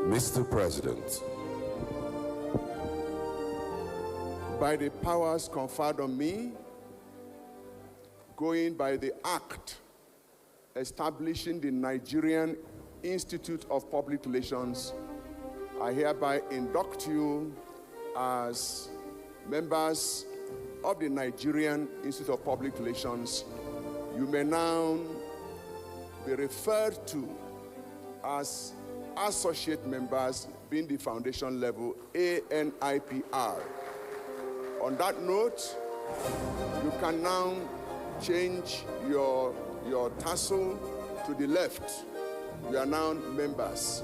Mr. President, by the powers conferred on me, going by the Act establishing the Nigerian Institute of Public Relations, I hereby induct you as members of the Nigerian Institute of Public Relations. You may now be referred to as associate members, being the foundation level, ANIPR. On that note, you can now change your tassel to the left. You are now members.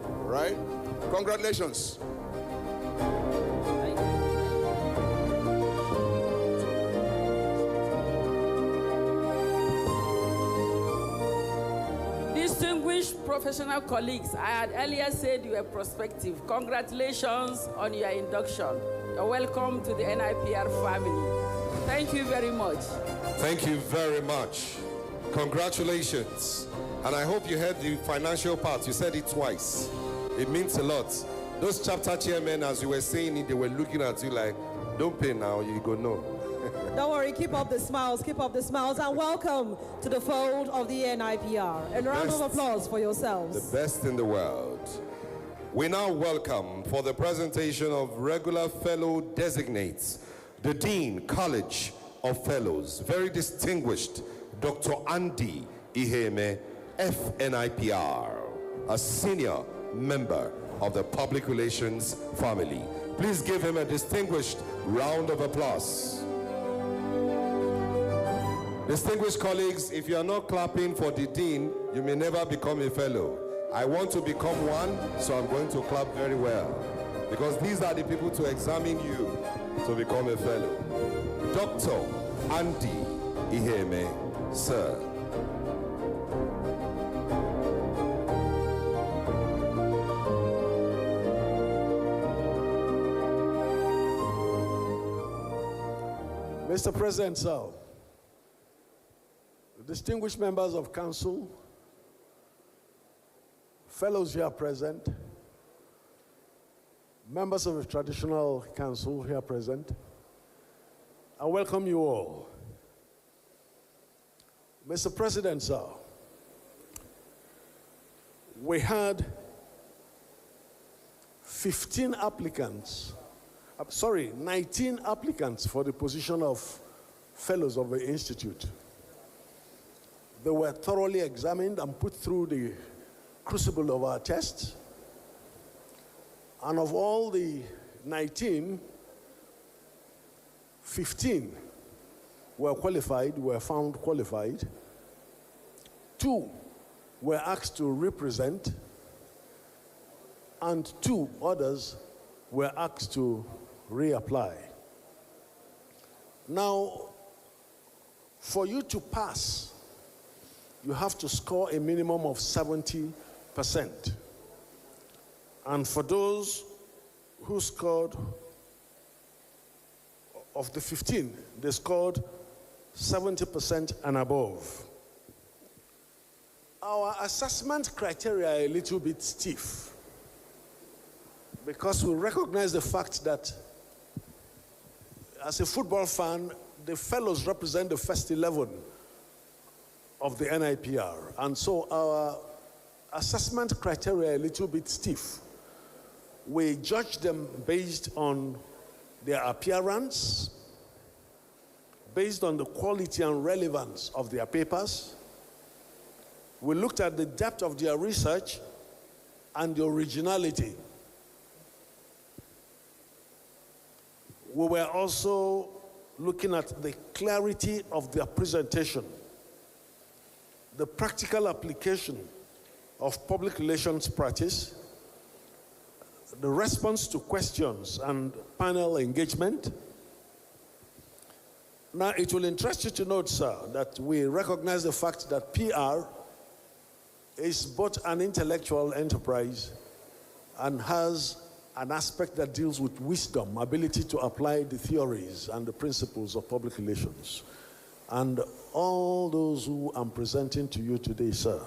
All right? Congratulations. Distinguished professional colleagues, I had earlier said you were prospective. Congratulations on your induction. You're welcome to the NIPR family. Thank you very much. thank you very much. Congratulations. And I hope you heard the financial part. You said it twice. It means a lot. Those chapter chairmen, as you were saying it, they were looking at you like, don't pay now, you go no. Don't worry, keep up the smiles, and welcome to the fold of the NIPR. A round of applause for yourselves. The best in the world. We now welcome, for the presentation of regular fellow designates, the Dean College of Fellows, very distinguished Dr. Andy Iheme, FNIPR, a senior member of the Public Relations family. Please give him a distinguished round of applause. Distinguished colleagues, if you are not clapping for the Dean, you may never become a fellow. I want to become one, so I'm going to clap very well, because these are the people to examine you to become a fellow. Dr. Andy Iheme, sir. Mr. President, sir, distinguished members of council, fellows here present, members of the traditional council here present, I welcome you all. Mr. President, sir, we had 19 applicants for the position of fellows of the Institute. They were thoroughly examined and put through the crucible of our tests. And of all the 19, 15 were found qualified. 2 were asked to represent, and 2 others were asked to reapply. Now, for you to pass, you have to score a minimum of 70%. And for those who scored, of the 15, they scored 70% and above. Our assessment criteria are a little bit stiff, because we recognize the fact that as a football fan, the fellows represent the first 11 of the NIPR. And so our assessment criteria are a little bit stiff. We judge them based on their appearance, based on the quality and relevance of their papers. We looked at the depth of their research and the originality. We were also looking at the clarity of their presentation, the practical application of public relations practice, the response to questions and panel engagement. Now, it will interest you to note, sir, that we recognize the fact that PR is both an intellectual enterprise and has an aspect that deals with wisdom, ability to apply the theories and the principles of public relations. And all those who I'm presenting to you today, sir,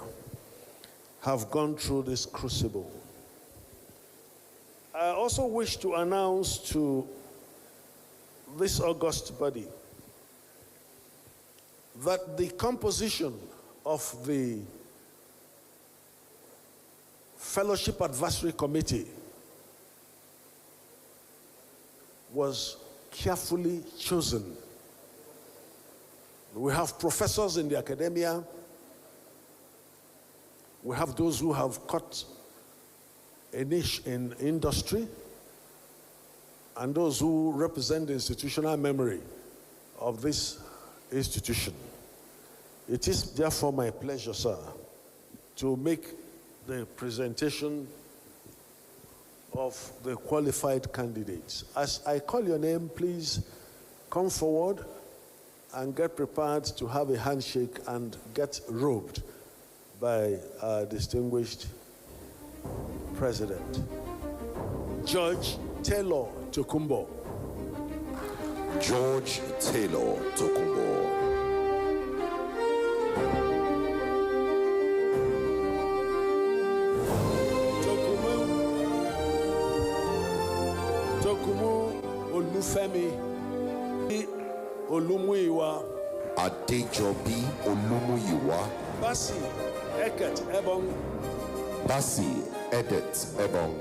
have gone through this crucible. I also wish to announce to this august body that the composition of the Fellowship Advisory Committee was carefully chosen. We have professors in the academia. We have those who have cut a niche in industry, and those who represent the institutional memory of this institution. It is therefore my pleasure, sir, to make the presentation of the qualified candidates. As I call your name, please come forward and get prepared to have a handshake and get robed by our distinguished president. George Taylor Tokumbo. George Taylor Tokumbo. Tokumu Olufemi Olumuyiwa. Adejobi Olumuyiwa. Basi Eket Ebong. Basi Edet Ebong.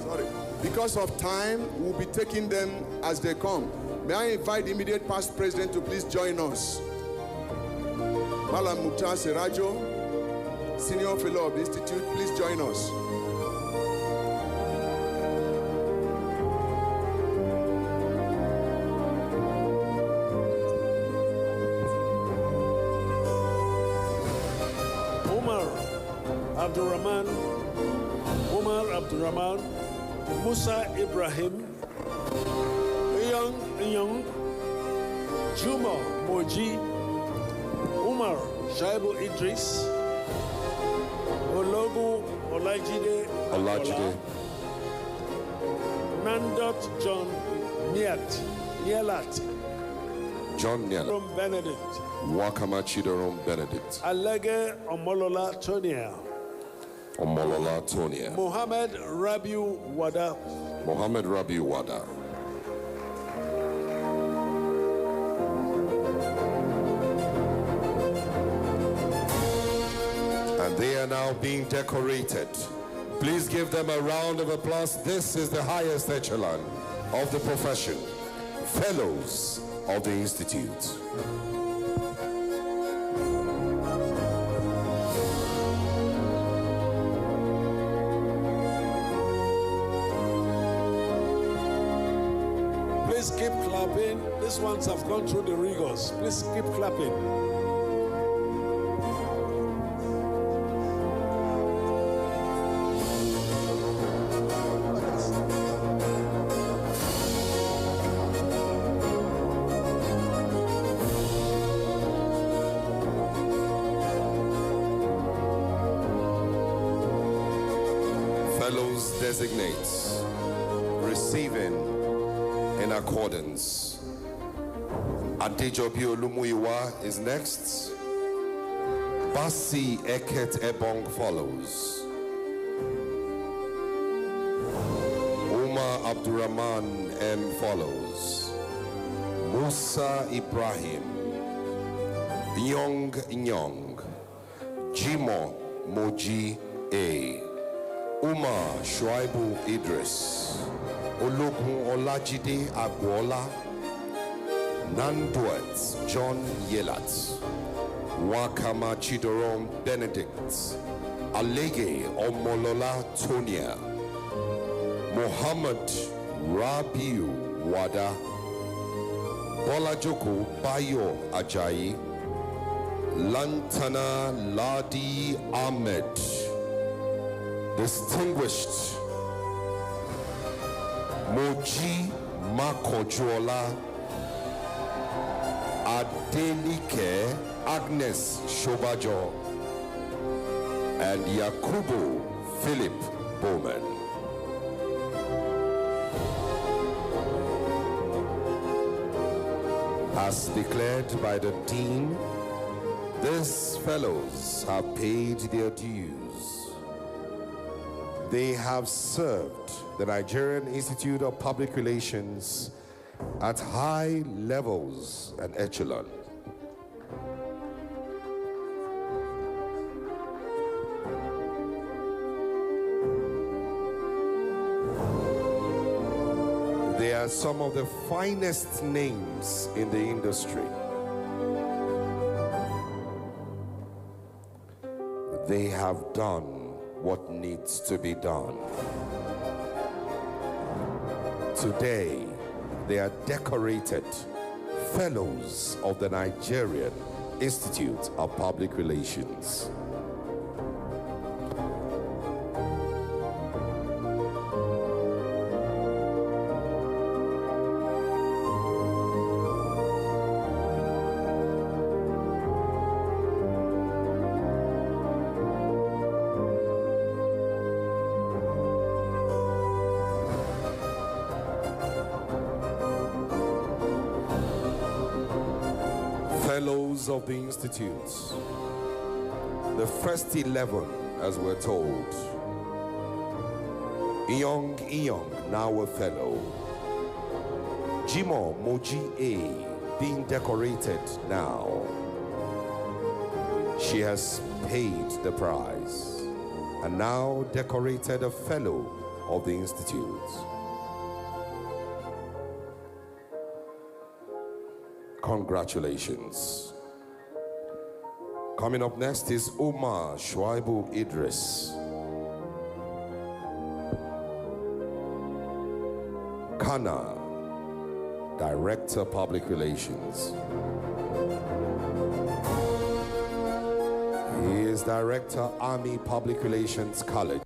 Sorry. Because of time, we'll be taking them as they come. May I invite the immediate past president to please join us. Malam Mukhtar Serajo, Senior Fellow of the Institute, please join us. Umar Abdurrahman, Musa Ibrahim, Young, Juma Moji, Umar Shaibu Idris, Ologu Olajide, Nandot John Nielat, John Nielat, Benedict, Wakama Chidorom Benedict, Alege Omolola Tonia, Mohammed Rabiu Wada. And they are now being decorated. Please give them a round of applause. This is the highest echelon of the profession, Fellows of the Institute. Please keep clapping. These ones have gone through the rigors. Please keep clapping. Fellows designates receiving in accordance. Adejobi Olumuyiwa is next. Basi Eket Ebong follows. Umar Abdurrahman M follows. Musa Ibrahim. Nyong, Jimo Moji A. Umar Shuaibu Idris. Ologun Olajide Agbola, Nanduet John Yelat, Wakama Chidorom Benedict, Alege Omolola Tonia, Mohammed Rabiu Wada, Bolajoko Bayo Ajayi, Lantana Ladi Ahmed, distinguished Moji Makojola, Adelike Agnes Shobajo, and Yakubu Philip Bowman. As declared by the Dean, these fellows have paid their dues. They have served the Nigerian Institute of Public Relations at high levels and echelon. They are some of the finest names in the industry. They have done what needs to be done. Today, they are decorated fellows of the Nigerian Institute of Public Relations. Fellows of the Institute, the first 11, as we're told. Iyong, now a fellow. Jimo Moji A, being decorated now. She has paid the price and now decorated a fellow of the Institute. Congratulations. Coming up next is Umar Shuaibu Idris. Kana, Director Public Relations. He is Director, Army Public Relations College.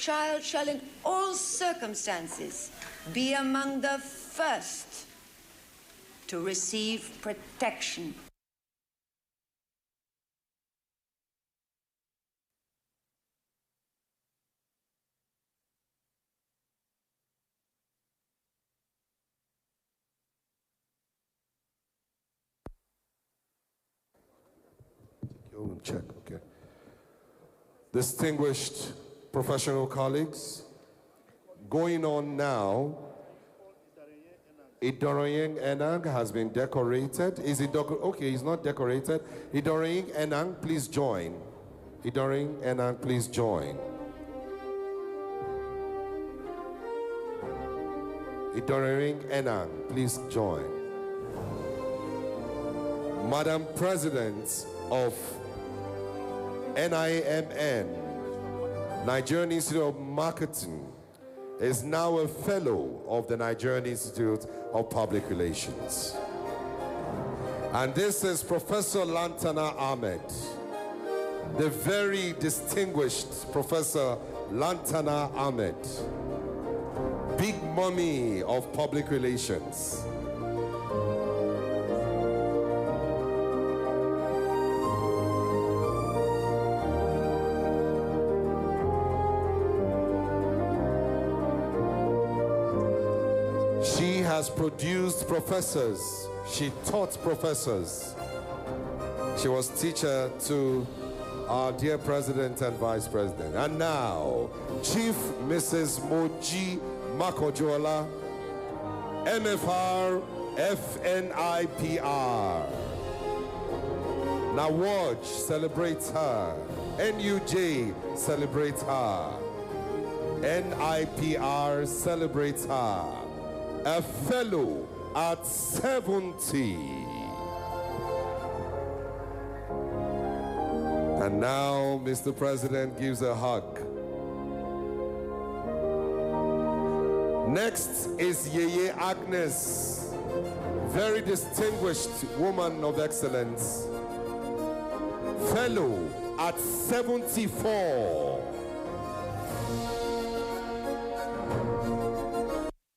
child shall in all circumstances be among the first to receive protection. Check, okay. Distinguished professional colleagues, going on now, Idoroyeng Enang has been decorated. Is it okay, he's not decorated. Idoroyeng Enang, please join. Idoroyeng Enang, please join. Idoroyeng Enang, please join. Madam President of NIMN, Nigerian Institute of Marketing, is now a fellow of the Nigerian Institute of Public Relations. And this is Professor Lantana Ahmed, the very distinguished Professor Lantana Ahmed, big mummy of public relations. She has produced professors. She taught professors. She was teacher to our dear President and Vice President. And now, Chief Mrs. Moji Makojola, MFR, FNIPR. Nawaj celebrates her. NUJ celebrates her. NIPR celebrates her. A fellow at 70. And now Mr. President gives a hug. Next is Yeye Agnes, very distinguished woman of excellence, fellow at 74.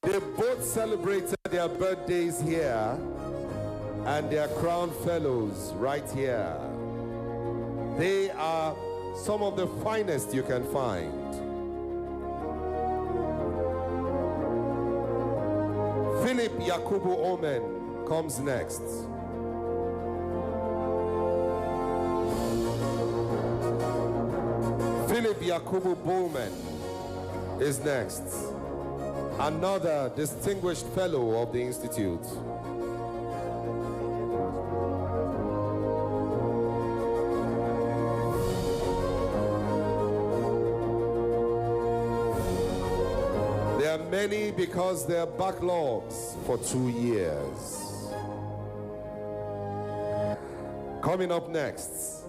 They both celebrated their birthdays here and their crown fellows right here. They are some of the finest you can find. Philip Yakubu Omen comes next. Philip Yakubu Bowman is next. Another distinguished fellow of the Institute. There are many because there are backlogs for 2 years. Coming up next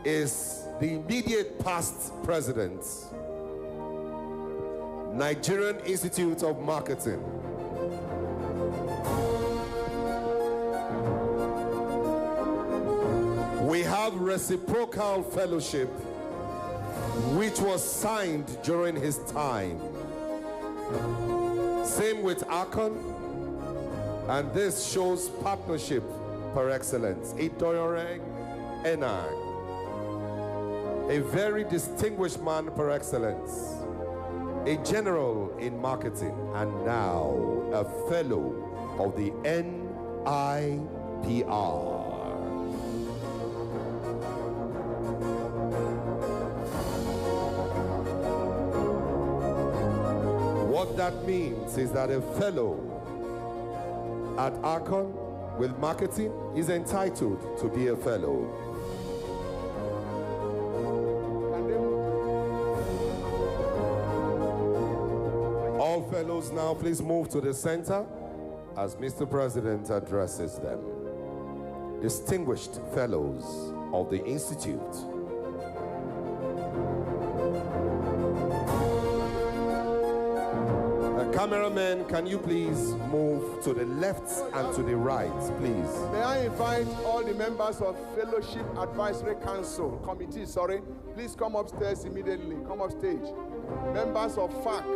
is the immediate past president, Nigerian Institute of Marketing. We have reciprocal fellowship, which was signed during his time. Same with Akon, and this shows partnership par excellence. Idoroyeng Enang, a very distinguished man par excellence, a general in marketing, and now a fellow of the NIPR. What that means is that a fellow at Akon with marketing is entitled to be a fellow. All fellows now please move to the center as Mr. President addresses them. Distinguished fellows of the Institute. A Cameramen, can you please move to the left and to the right, please? May I invite all the members of Fellowship Advisory Council, Committee, please come upstairs immediately. Come up stage. Members of FAC.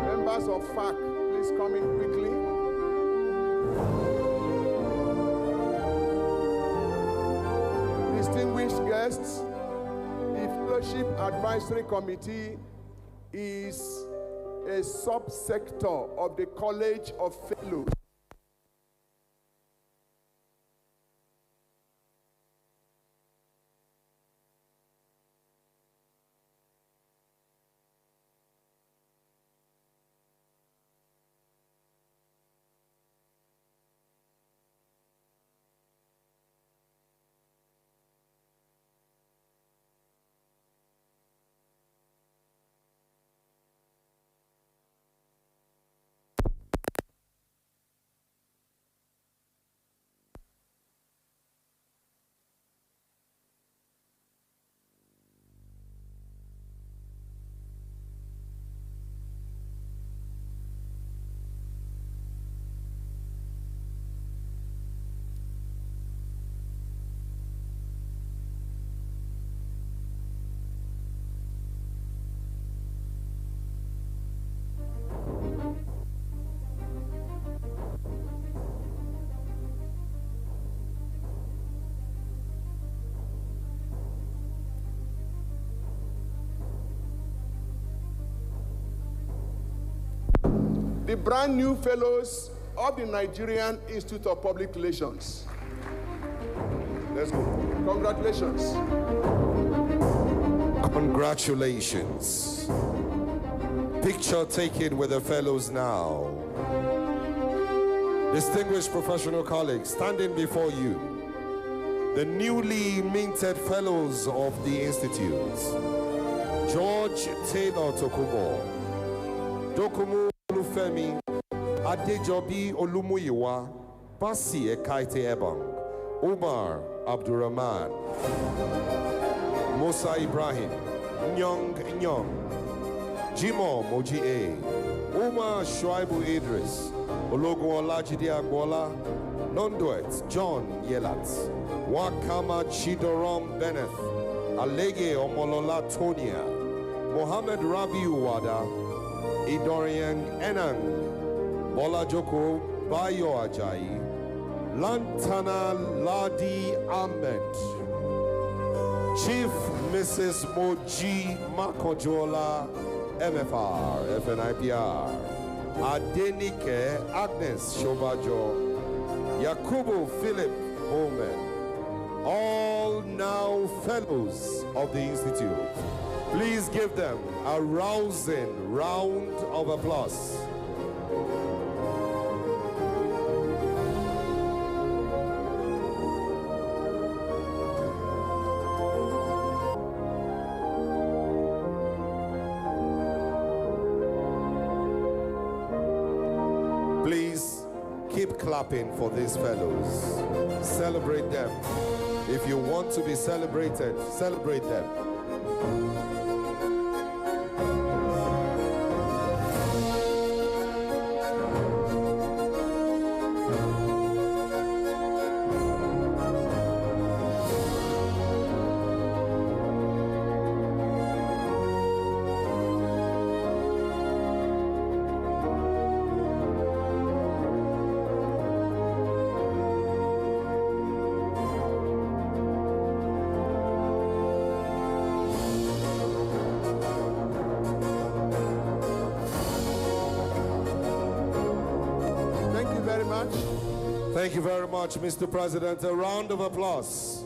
Members of FAC, please come in quickly. Distinguished guests, the Fellowship Advisory Committee is a subsector of the College of Fellows. The brand new fellows of the Nigerian Institute of Public Relations. Let's go. Congratulations. Congratulations. Picture taken with the fellows now. Distinguished professional colleagues, standing before you, the newly minted fellows of the Institute. George Taylor Tokubo, Dokumu Olufemi, Adejobi Olumuyiwa, Basi Ekaite Ebang, Umar Abdurrahman, Musa Ibrahim, Nyong Nyong, Jimo Moji A, Umar Shuaibu Idris, Ologun Olajide Agbola, Nondoet John Yelat, Wakama Chidorom Benneth, Alege Omolola Tonia, Mohammed Rabi Uwada, Idorian Enang, Bola Joko Bayo Ajayi, Lantana Ladi Ahmed, Chief Mrs. Moji Makojola, MFR, FNIPR, Adenike Agnes Shobajo, Yakubu Philip Bowman, all now fellows of the Institute. Please give them a rousing round of applause. Please keep clapping for these fellows. Celebrate them. If you want to be celebrated, celebrate them. Thank you very much, Mr. President. A round of applause.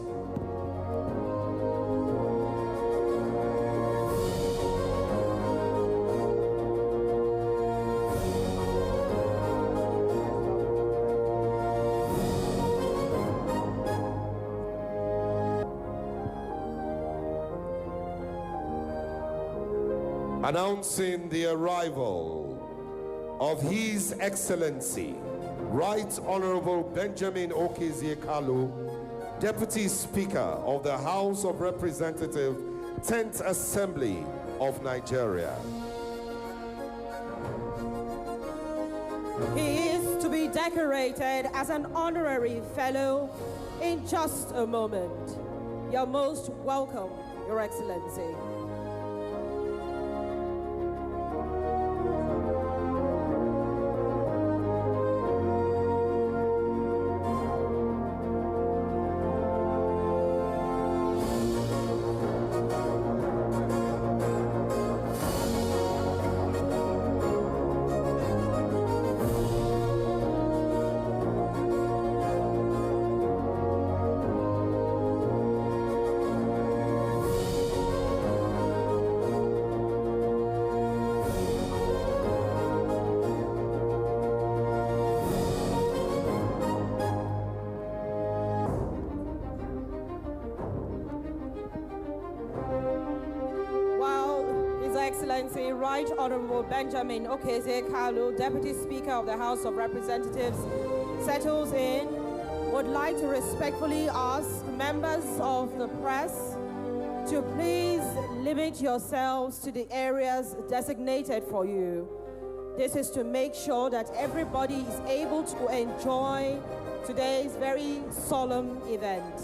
Announcing the arrival of His Excellency Right Honorable Benjamin Okezie-Kalu, Deputy Speaker of the House of Representatives, 10th Assembly of Nigeria. He is to be decorated as an honorary fellow in just a moment. You're most welcome, Your Excellency. Excellency, Right Honorable Benjamin Okezie-Kalu, Deputy Speaker of the House of Representatives, settles in, would like to respectfully ask members of the press to please limit yourselves to the areas designated for you. This is to make sure that everybody is able to enjoy today's very solemn event.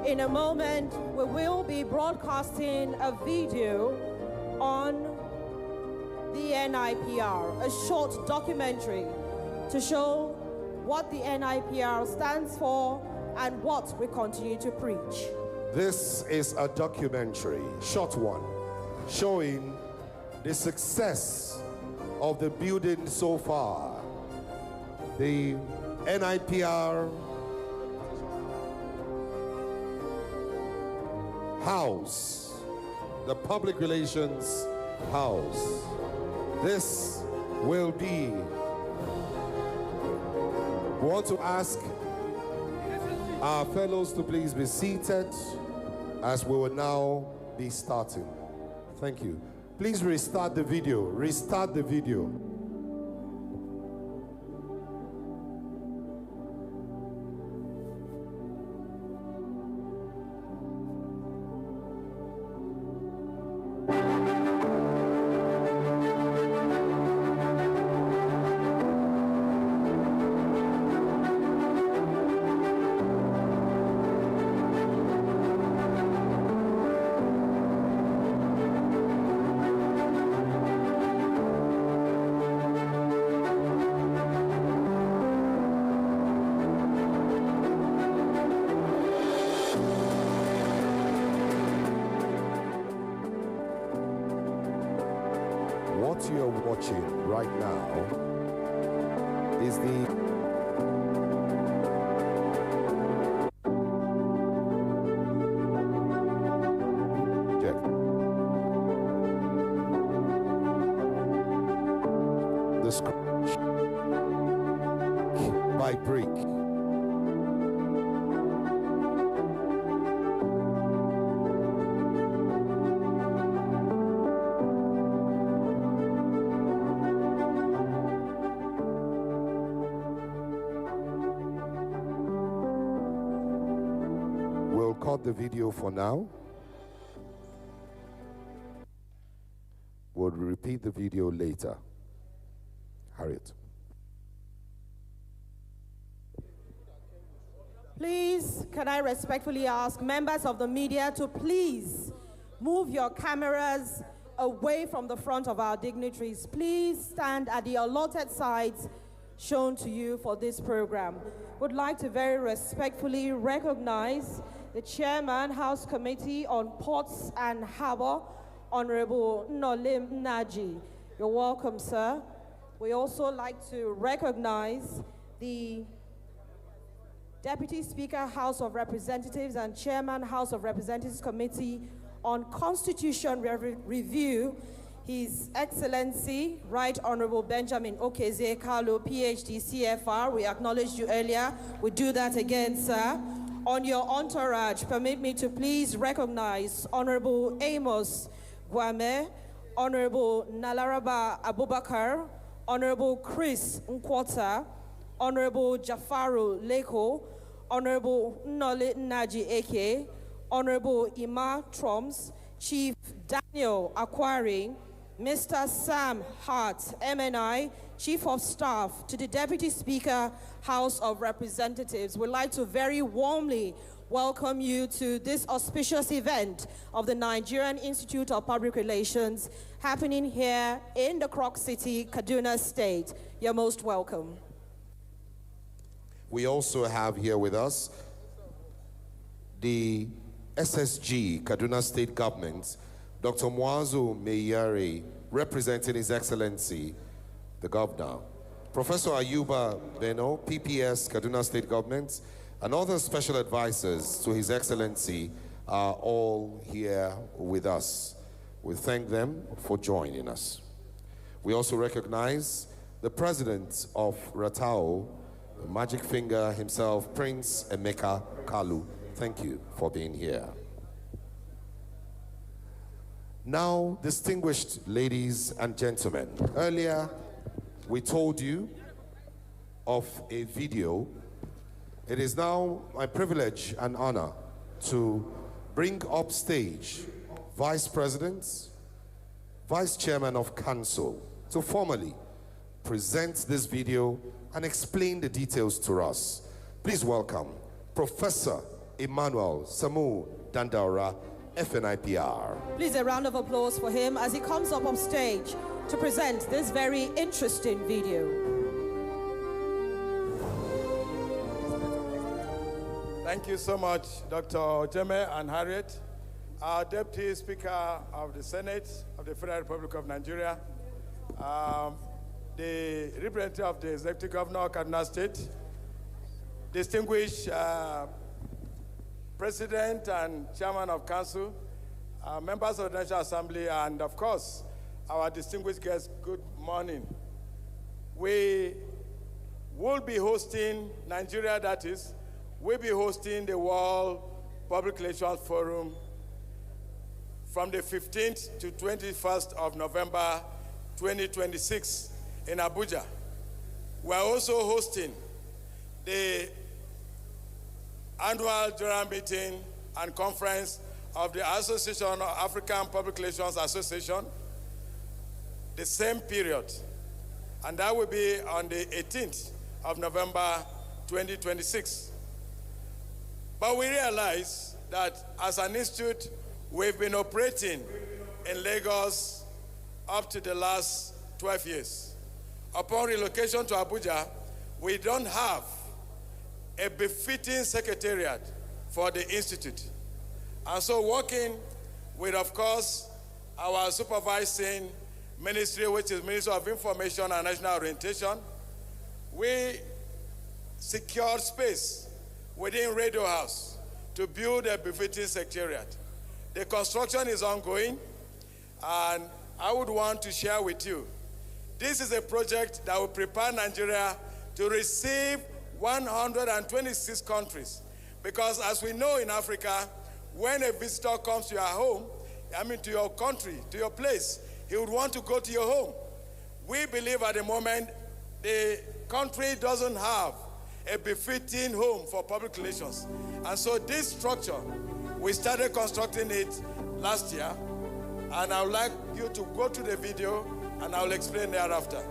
In a moment, we will be broadcasting a video on the NIPR, a short documentary to show what the NIPR stands for and what we continue to preach. This is a documentary, short one, showing the success of the building so far. The NIPR house, the public relations house. This will be, we want to ask our fellows to please be seated as we will now be starting. Thank you. Please restart the video. Restart the video. What you're watching right now is the scratch by brick. We'll cut the video for now. We'll repeat the video later. Harriet. Please, can I respectfully ask members of the media to please move your cameras away from the front of our dignitaries. Please stand at the allotted sides shown to you for this program. Would like to very respectfully recognize the Chairman, House Committee on Ports and Harbour, Honorable Nolim Naji. You're welcome, sir. We also like to recognize the Deputy Speaker, House of Representatives, and Chairman, House of Representatives Committee on Constitution Review, His Excellency, Right Honorable Benjamin Okezie-Kalu, PhD, CFR. We acknowledged you earlier. We do that again, sir. On your entourage, permit me to please recognize Honorable Amos Gwame, Honorable Nalaraba Abubakar, Honorable Chris Nkwota, Honorable Jafaru Leko, Honorable Nnole Nnaji Eke, Honorable Ima Troms, Chief Daniel Aquari, Mr. Sam Hart, MNI, Chief of Staff, to the Deputy Speaker, House of Representatives, we'd like to very warmly welcome you to this auspicious event of the Nigerian Institute of Public Relations happening here in the Croc City, Kaduna State. You're most welcome. We also have here with us the SSG, Kaduna State Government, Dr. Mwazu Meyari, representing His Excellency, the Governor. Professor Ayuba Beno, PPS, Kaduna State Government, and other special advisors to His Excellency are all here with us. We thank them for joining us. We also recognize the President of Ratao, the Magic Finger himself, Prince Emeka Kalu. Thank you for being here. Now, distinguished ladies and gentlemen, earlier we told you of a video. It is now my privilege and honor to bring up stage Vice President, Vice Chairman of Council, to formally present this video and explain the details to us. Please welcome Professor Emmanuel Samu Dandaura, FNIPR. Please a round of applause for him as he comes up on stage to present this very interesting video. Thank you so much, Dr. Ojeme and Harriet, our Deputy Speaker of the Senate of the Federal Republic of Nigeria, the representative of the Executive Governor of Kaduna State, distinguished President and Chairman of Council, members of the National Assembly, and of course, our distinguished guests, good morning. We will be hosting, Nigeria that is, we'll be hosting the World Public Relations Forum from the 15th to 21st of November 2026 in Abuja. We're also hosting the annual general meeting and conference of the Association of African Public Relations Association, the same period, and that will be on the 18th of November 2026. But we realize that as an institute, we've been operating in Lagos up to the last 12 years. Upon relocation to Abuja, we don't have a befitting secretariat for the institute. And so working with, of course, our supervising ministry, which is Ministry of Information and National Orientation, we secured space within Radio House to build a befitting secretariat. The construction is ongoing, and I would want to share with you, this is a project that will prepare Nigeria to receive 126 countries. Because as we know in Africa, when a visitor comes to your home, to your country, to your place, he would want to go to your home. We believe at the moment the country doesn't have a befitting home for public relations. And so this structure, we started constructing it last year, and I would like you to go to the video and I will explain thereafter.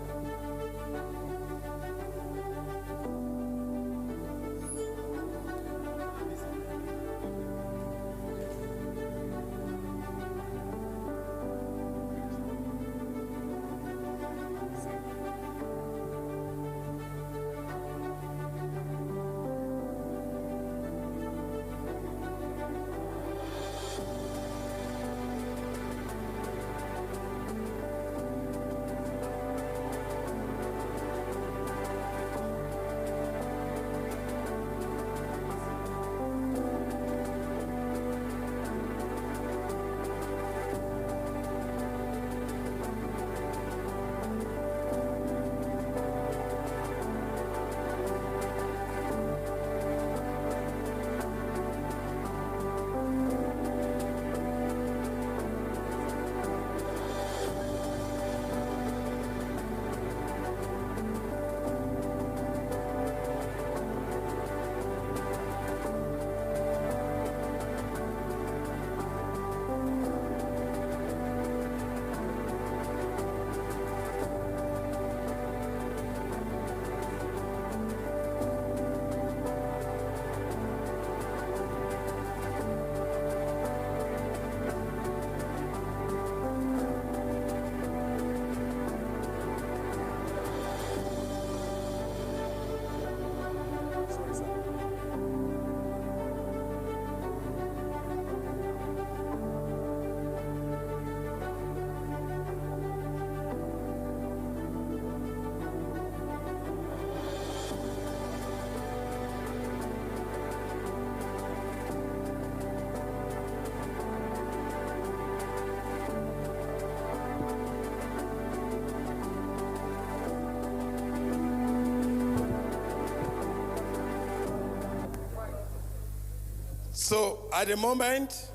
So at the moment,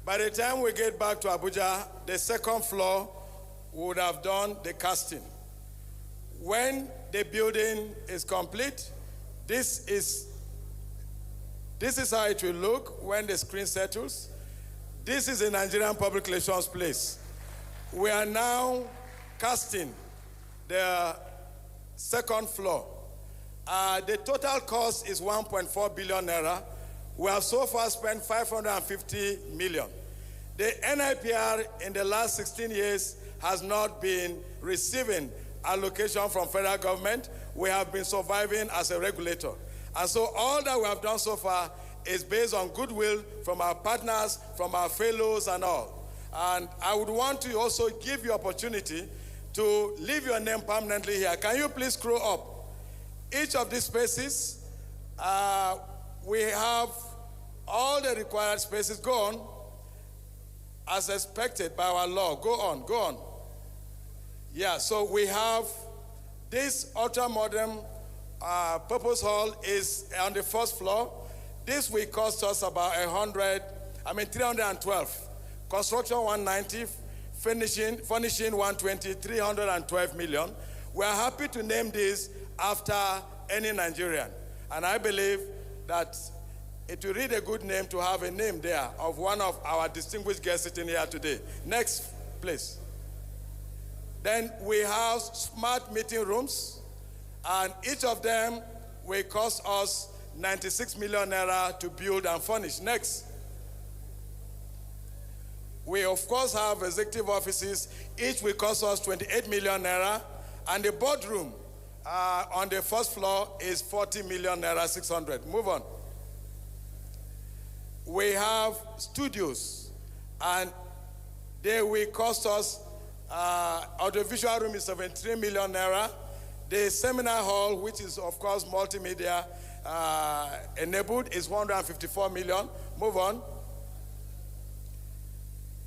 by the time we get back to Abuja, the second floor would have done the casting. When the building is complete, this is how it will look when the screen settles. This is the Nigerian Public Relations place. We are now casting the second floor. The total cost is 1.4 billion naira. We have so far spent 550 million. The NIPR in the last 16 years has not been receiving allocation from federal government. We have been surviving as a regulator. And so all that we have done so far is based on goodwill from our partners, from our fellows and all. And I would want to also give you opportunity to leave your name permanently here. Can you please scroll up? Each of these spaces, we have all the required spaces. Go on. As expected by our law. Go on, go on. Yeah, so we have this ultra-modern purpose hall is on the first floor. This will cost us about 312. Construction 190, furnishing 120, 312 million. We are happy to name this after any Nigerian. And I believe that it will read a good name to have a name there of one of our distinguished guests sitting here today. Next, please. Then we have smart meeting rooms, and each of them will cost us 96 million naira to build and furnish. Next. We, of course, have executive offices. Each will cost us 28 million naira, and the boardroom on the first floor is 40 million naira 600. Move on. We have studios, and they will cost us, audiovisual room is 73 million naira. The seminar hall, which is, of course, multimedia enabled, is 154 million. Move on.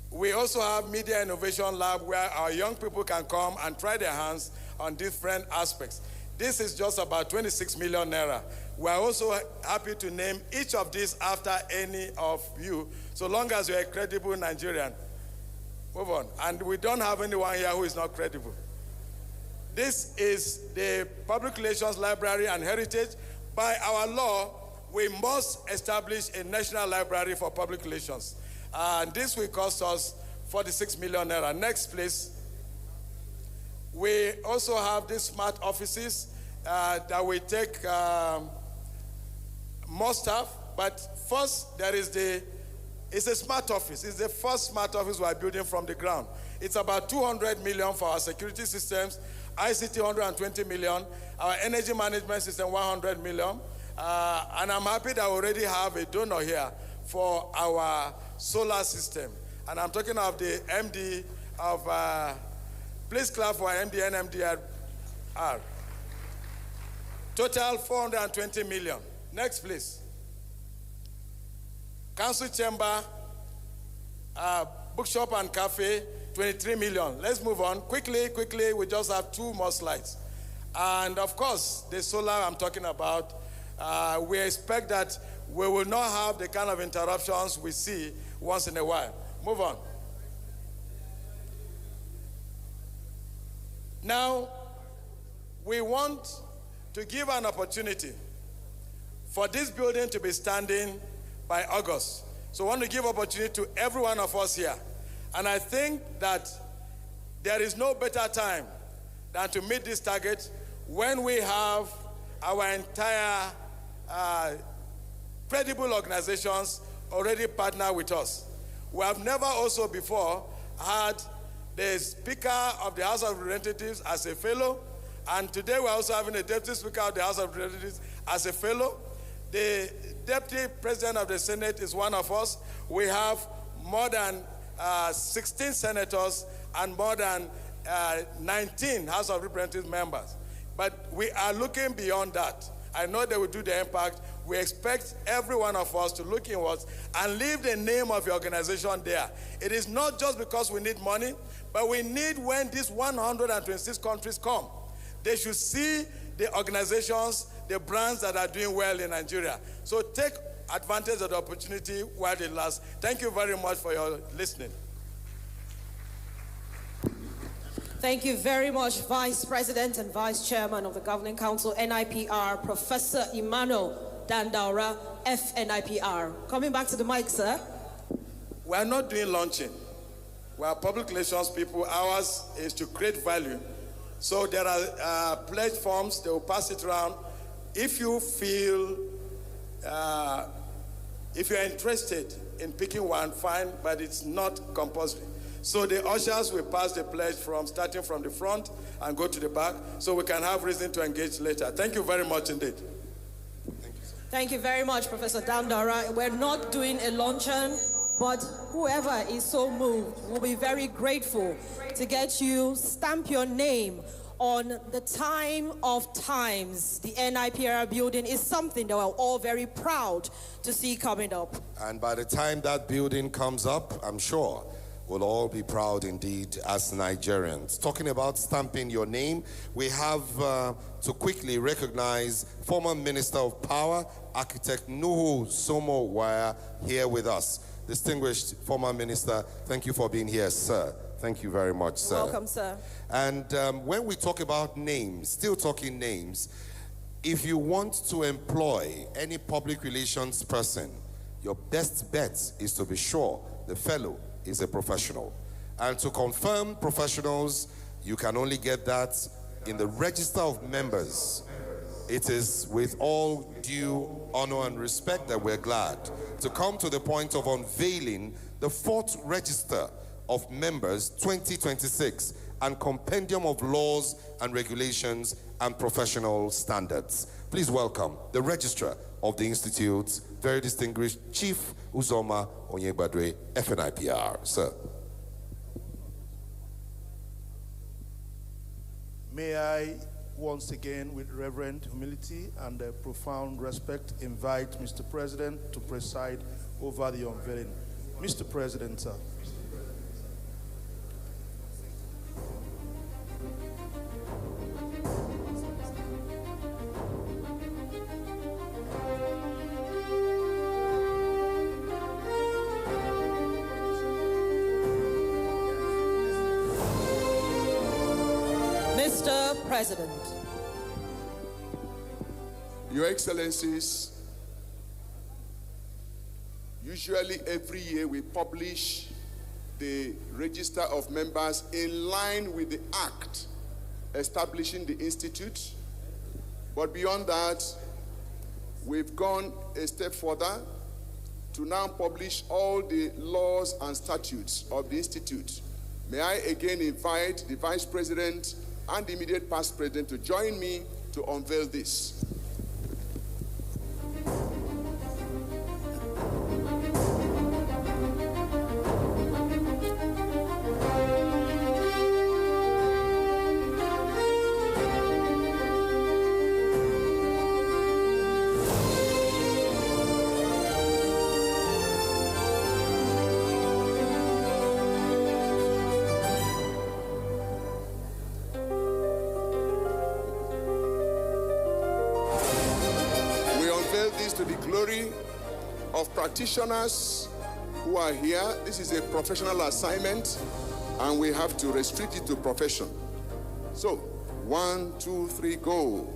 We also have Media Innovation Lab where our young people can come and try their hands on different aspects. This is just about 26 million naira. We are also happy to name each of these after any of you, so long as you're a credible Nigerian. Move on. And we don't have anyone here who is not credible. This is the Public Relations Library and Heritage. By our law, we must establish a national library for public relations. And this will cost us 46 million naira. Next, please. We also have these smart offices that will take more staff. But first, there is it's a smart office. It's the first smart office we are building from the ground. It's about 200 million for our security systems, ICT 120 million, our energy management system 100 million. And I'm happy that we already have a donor here for our solar system. And I'm talking of the MD of, please clap for MD NMDR. Total 420 million. Next, please. Council chamber, bookshop and cafe, 23 million. Let's move on. Quickly, we just have 2 more slides. And of course, the solar I'm talking about, we expect that we will not have the kind of interruptions we see once in a while. Move on. Now, we want to give an opportunity for this building to be standing by August. So I want to give opportunity to every one of us here. And I think that there is no better time than to meet this target when we have our entire credible organizations already partner with us. We have never also before had the Speaker of the House of Representatives as a fellow, and today we're also having a Deputy Speaker of the House of Representatives as a fellow. The Deputy President of the Senate is one of us. We have more than 16 senators and more than 19 House of Representatives members. But we are looking beyond that. I know they will do the impact. We expect every one of us to look inwards and leave the name of your organization there. It is not just because we need money, but we need when these 126 countries come. They should see the organizations, the brands that are doing well in Nigeria. So take advantage of the opportunity while it lasts. Thank you very much for your listening. Thank you very much, Vice President and Vice Chairman of the Governing Council, NIPR, Professor Emmanuel Dandaura, FNIPR. Coming back to the mic, sir. We are not doing launching. We are public relations people. Ours is to create value. So there are pledge forms. They will pass it around. If you feel, if you're interested in picking one, fine, but it's not compulsory. So the ushers will pass the pledge starting from the front and go to the back, so we can have reason to engage later. Thank you very much indeed. Thank you, sir. Thank you very much, Professor Dandara. We're not doing a luncheon, but whoever is so moved will be very grateful to get you stamp your name on the time of times. The NIPR building is something that we're all very proud to see coming up. And by the time that building comes up, I'm sure we'll all be proud indeed as Nigerians. Talking about stamping your name, we have to quickly recognize former Minister of Power, Architect Nuhu Somo Waya, here with us. Distinguished former Minister, thank you for being here, sir. Thank you very much, sir. Welcome, sir. And when we talk about names, still talking names, if you want to employ any public relations person, your best bet is to be sure the fellow is a professional. And to confirm professionals, you can only get that in the register of members. It is with all due honor and respect that we're glad to come to the point of unveiling the 4th register of members 2026 and compendium of laws and regulations and professional standards. Please welcome the registrar of the Institute, very distinguished Chief Uzoma Onyegbadre, FNIPR. Sir. May I once again, with reverent humility and profound respect, invite Mr. President to preside over the unveiling. Mr. President, sir. Mr. President. Your Excellencies, usually every year we publish the register of members in line with the act establishing the institute. But beyond that, we've gone a step further to now publish all the laws and statutes of the institute. May I again invite the Vice President and the immediate past President to join me to unveil this. To the glory of practitioners who are here. This is a professional assignment and we have to restrict it to profession. So, 1, 2, 3, go.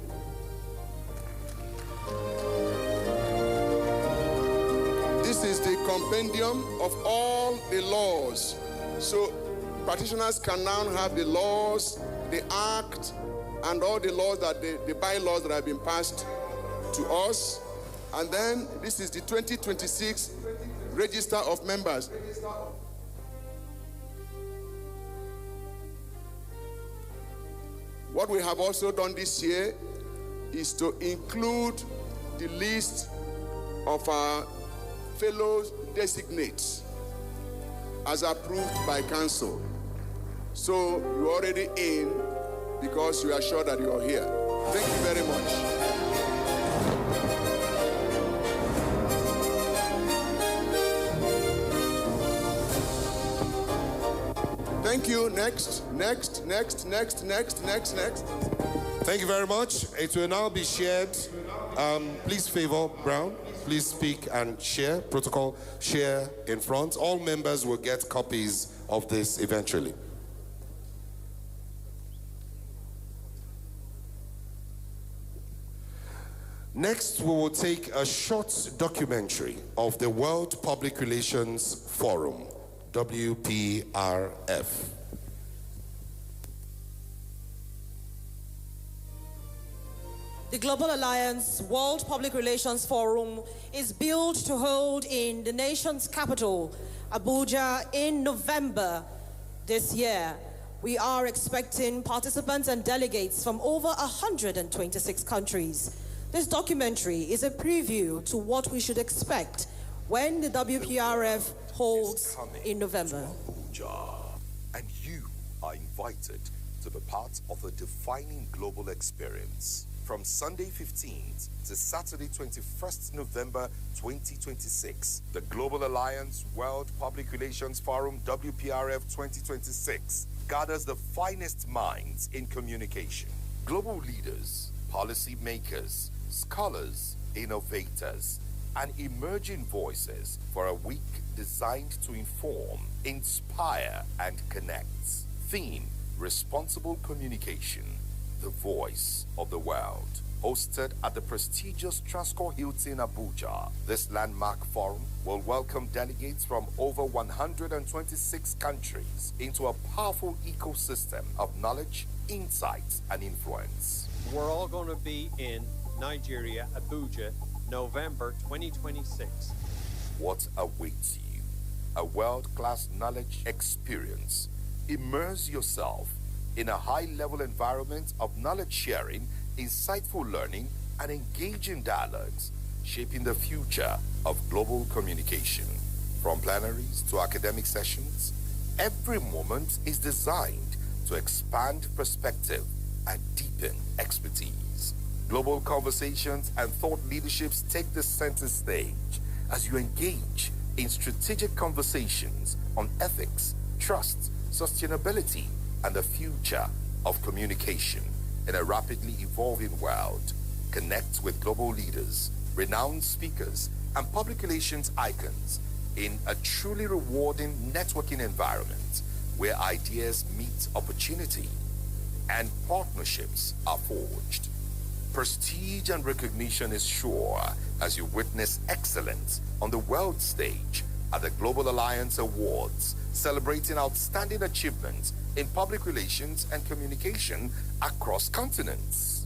This is the compendium of all the laws. So, practitioners can now have the laws, the act, and all the laws that the bylaws that have been passed to us. And then this is the 2026 register of members. What we have also done this year is to include the list of our fellows designates as approved by council. So you're already in because you are sure that you are here. Thank you very much. Thank you. Next. Thank you very much. It will now be shared Please favor Brown. Please speak and share. Protocol, share in front. All members will get copies of this eventually. Next, we will take a short documentary of the World Public Relations Forum, WPRF. The Global Alliance World Public Relations Forum is built to hold in the nation's capital, Abuja, in November this year. We are expecting participants and delegates from over 126 countries. This documentary is a preview to what we should expect when the WPRF holds in November. And you are invited to be part of a defining global experience. From Sunday 15th to Saturday 21st November 2026, the Global Alliance World Public Relations Forum WPRF 2026 gathers the finest minds in communication. Global leaders, policy makers, scholars, innovators, and emerging voices for a week designed to inform, inspire, and connect. Theme: Responsible Communication, the voice of the world. Hosted at the prestigious Transcorp Hilton Abuja, this landmark forum will welcome delegates from over 126 countries into a powerful ecosystem of knowledge, insight, and influence. We're all going to be in Nigeria, Abuja, November 2026. What awaits you? A world-class knowledge experience. Immerse yourself in a high-level environment of knowledge sharing, insightful learning, and engaging dialogues, shaping the future of global communication. From plenaries to academic sessions, every moment is designed to expand perspective and deepen expertise. Global conversations and thought leaderships take the center stage as you engage in strategic conversations on ethics, trust, sustainability, and the future of communication in a rapidly evolving world. Connect with global leaders, renowned speakers, and public relations icons in a truly rewarding networking environment where ideas meet opportunity and partnerships are forged. Prestige and recognition is sure as you witness excellence on the world stage at the Global Alliance Awards, celebrating outstanding achievements in public relations and communication across continents.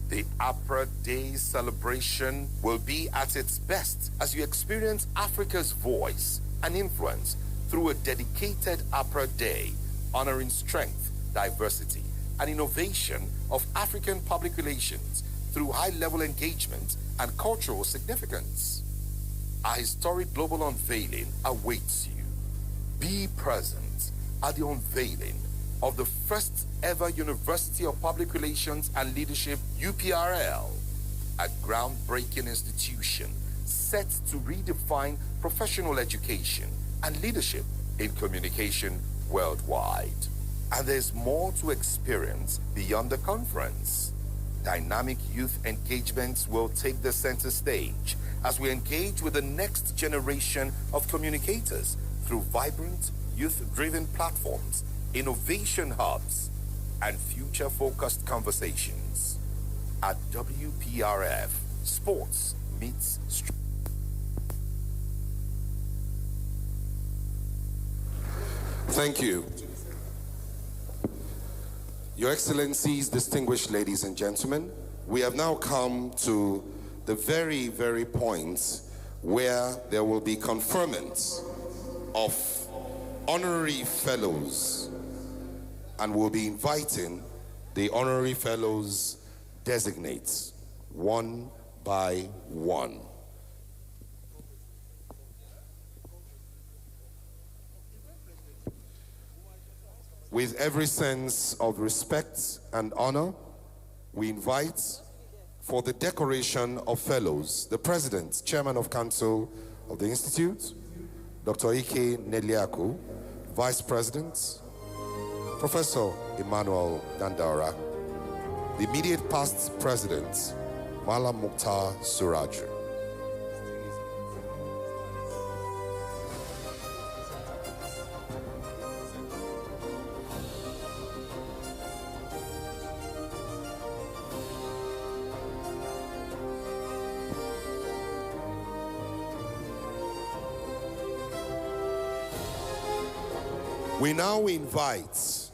The APRA Day celebration will be at its best as you experience Africa's voice and influence through a dedicated APRA Day, honoring strength, diversity, and innovation of African public relations through high-level engagement and cultural significance. A historic global unveiling awaits you. Be present at the unveiling of the first ever University of Public Relations and Leadership, UPRL, a groundbreaking institution set to redefine professional education and leadership in communication worldwide. And there's more to experience beyond the conference. Dynamic youth engagements will take the center stage as we engage with the next generation of communicators through vibrant, youth-driven platforms, innovation hubs, and future-focused conversations. At WPRF, sports meets Thank you. Your Excellencies, distinguished ladies and gentlemen, we have now come to the very, very point where there will be conferment of honorary fellows, and we'll be inviting the honorary fellows designates one by one. With every sense of respect and honor, we invite for the decoration of fellows, the President, Chairman of Council of the Institute, Dr. Ike Neliaku, Vice President, Professor Emmanuel Dandaura, the immediate past President, Malam Mukhtar Suraju. We now invite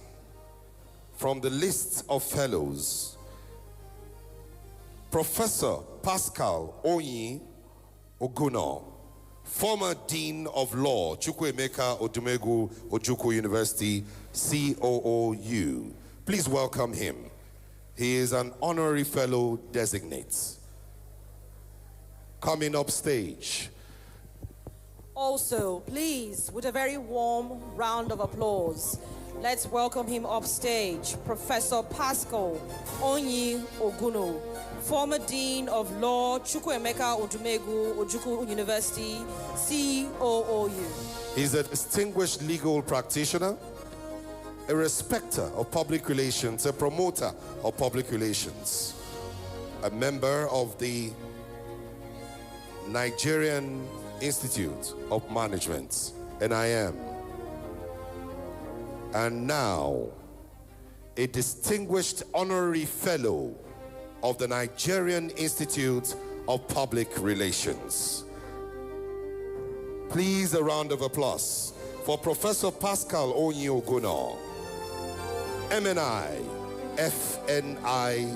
from the list of fellows Professor Pascal Onyi Oguno, former Dean of Law, Chukwuemeka Odumegwu Ojukwu University, COOU. Please welcome him. He is an honorary fellow designate. Coming up stage. Also, please, with a very warm round of applause, let's welcome him up stage, Professor Pascal Onyi Oguno, former Dean of Law, Chukwuemeka Odumegwu Ojukwu University, COOU. He's a distinguished legal practitioner, a respecter of public relations, a promoter of public relations, a member of the Nigerian Institute of Management, NIM, and now a distinguished honorary fellow of the Nigerian Institute of Public Relations. Please, a round of applause for Professor Pascal Onyi Oguno, MNI, FNIPR.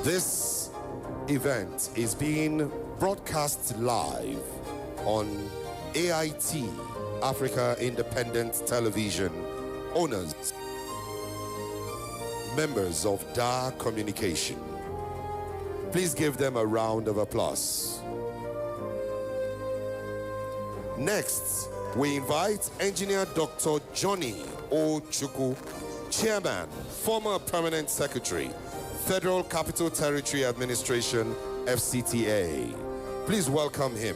This event is being broadcast live on AIT, Africa Independent Television, owners, members of DAR Communication. Please give them a round of applause. Next, we invite Engineer Dr. Johnny Ochukwu, Chairman, former Permanent Secretary, Federal Capital Territory Administration, FCTA. Please welcome him.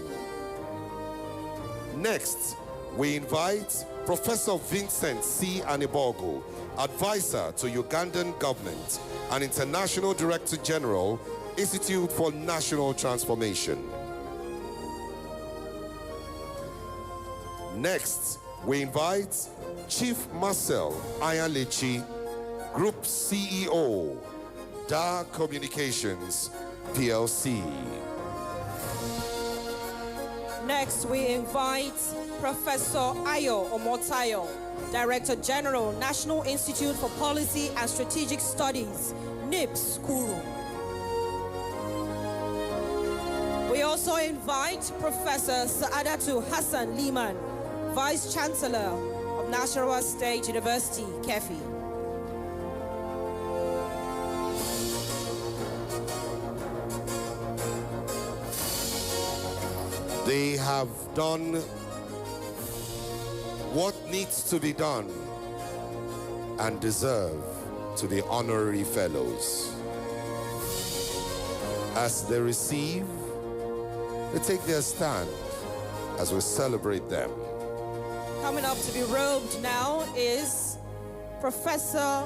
Next, we invite Professor Vincent C. Anibogo, Advisor to Ugandan Government and International Director General, Institute for National Transformation. Next, we invite Chief Marcel Ayalechi, Group CEO, DAR Communications, PLC. Next, we invite Professor Ayo Omotayo, Director General, National Institute for Policy and Strategic Studies, NIPS, Kuru. We also invite Professor Saadatu Hassan Liman, Vice Chancellor of Nasarawa State University, Kefi. They have done what needs to be done and deserve to be honorary fellows. As they receive, they take their stand as we celebrate them. Coming up to be robed now is Professor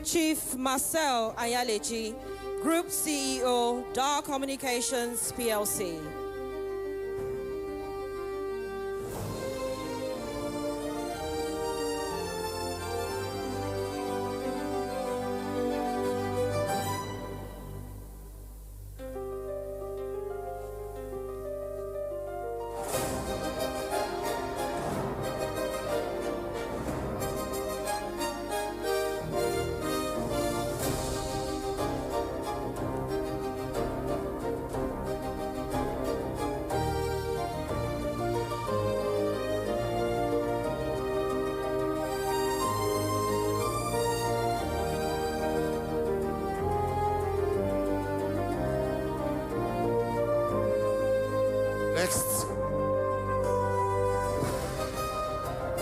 Chief Marcel Ayalechi, Group CEO, DAR Communications, PLC.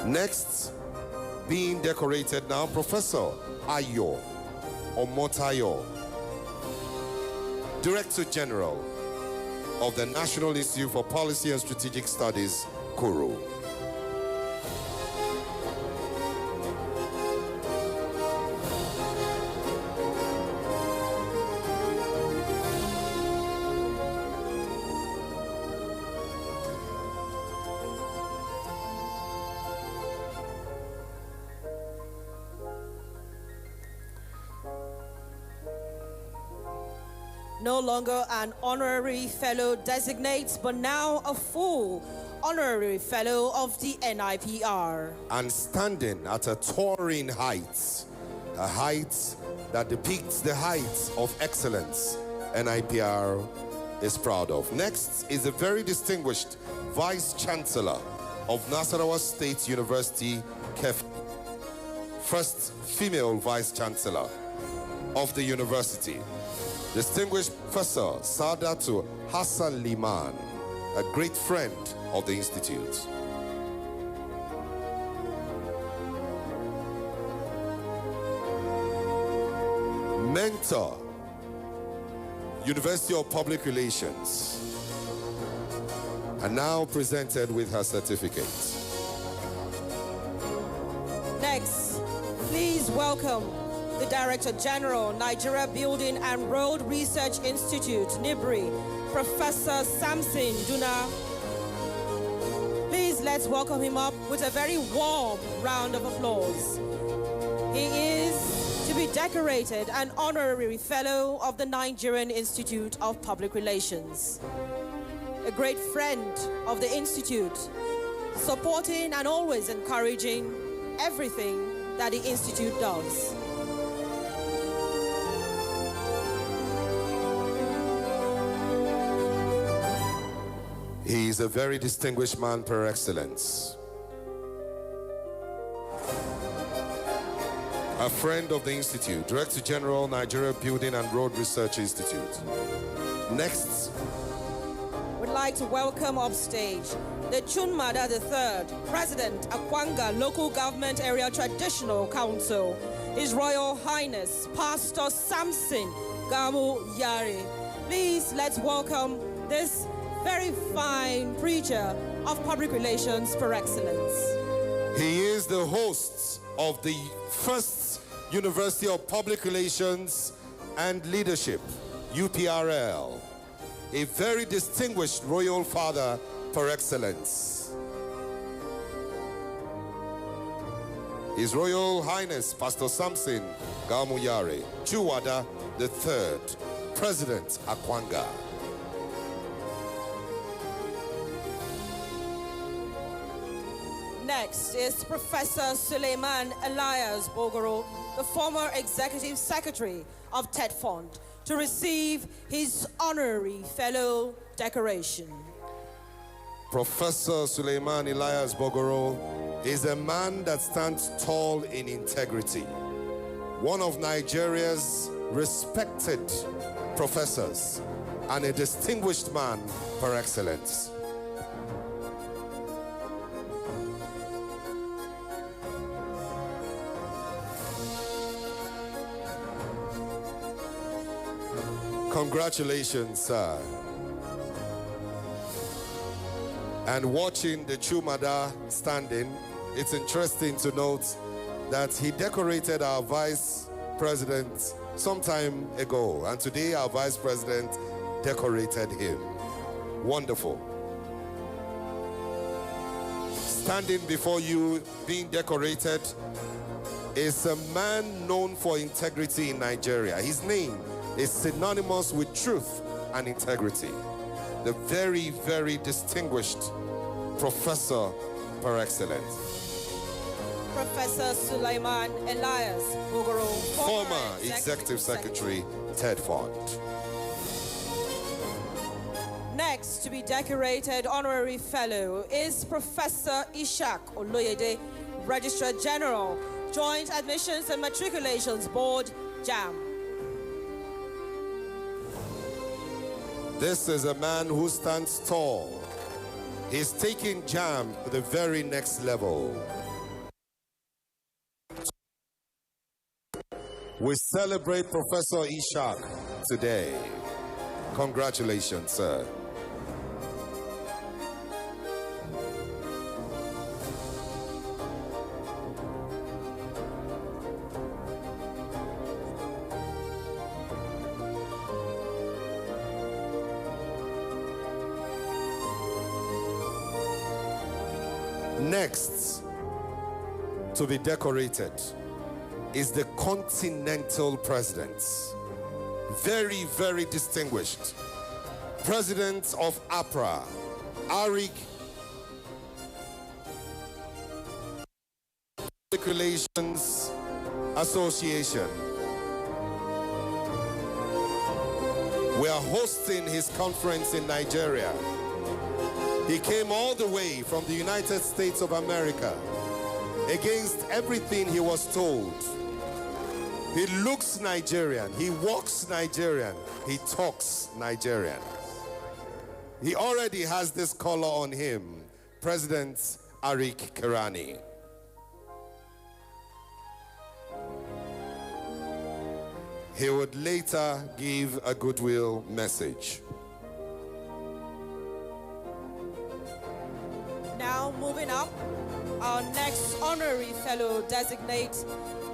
Next, being decorated now, Professor Ayo Omotayo, Director General of the National Institute for Policy and Strategic Studies, Kuru. No longer an honorary fellow designate, but now a full honorary fellow of the NIPR. And standing at a towering height, a height that depicts the heights of excellence NIPR is proud of. Next is the very distinguished Vice Chancellor of Nasarawa State University, KEF, first female Vice Chancellor of the university. Distinguished Professor Saadatu Hassan Liman, a great friend of the Institute. Mentor, University of Public Relations, and now presented with her certificate. Next, please welcome the Director General, Nigeria Building and Road Research Institute, NIBRI, Professor Samson Duna. Please let's welcome him up with a very warm round of applause. He is to be decorated an honorary fellow of the Nigerian Institute of Public Relations. A great friend of the Institute, supporting and always encouraging everything that the Institute does. He is a very distinguished man per excellence. A friend of the Institute, Director General, Nigeria Building and Road Research Institute. Next, we'd like to welcome upstage the Chunmada III, President, Akwanga Local Government Area Traditional Council, His Royal Highness, Pastor Samson Gamu Yari. Please let's welcome this very fine preacher of public relations per excellence. he is the host of the first University of Public Relations and Leadership, UPRL, a very distinguished royal father per excellence. His Royal Highness Pastor Samson Gamuyare Chuwada III, President Akwanga. Next is Professor Suleiman Elias Bogoro, the former Executive Secretary of TED Fund, to receive his honorary fellow decoration. Professor Suleiman Elias Bogoro is a man that stands tall in integrity, one of Nigeria's respected professors, and a distinguished man per excellence. Congratulations, sir. And watching the Chumada standing, it's interesting to note that he decorated our vice president some time ago, and today our vice president decorated him. Wonderful. Standing before you, being decorated, is a man known for integrity in Nigeria. His name is synonymous with truth and integrity. The very, very distinguished professor par excellence. Professor Suleiman Elias Bogoro, former Executive Secretary, TED Fund. Next to be decorated honorary fellow is Professor Ishak Oloyede, Registrar General, Joint Admissions and Matriculations Board, JAM. This is a man who stands tall. He's taking JAM to the very next level. We celebrate Professor Ishak today. Congratulations, sir. Next to be decorated is the Continental President. Very, very distinguished. President of APRA, Public Relations Association. We are hosting his conference in Nigeria. He came all the way from the United States of America against everything he was told. He looks Nigerian, he walks Nigerian, he talks Nigerian. He already has this color on him, President Arik Kirani. He would later give a goodwill message. Now moving up, our next honorary fellow designate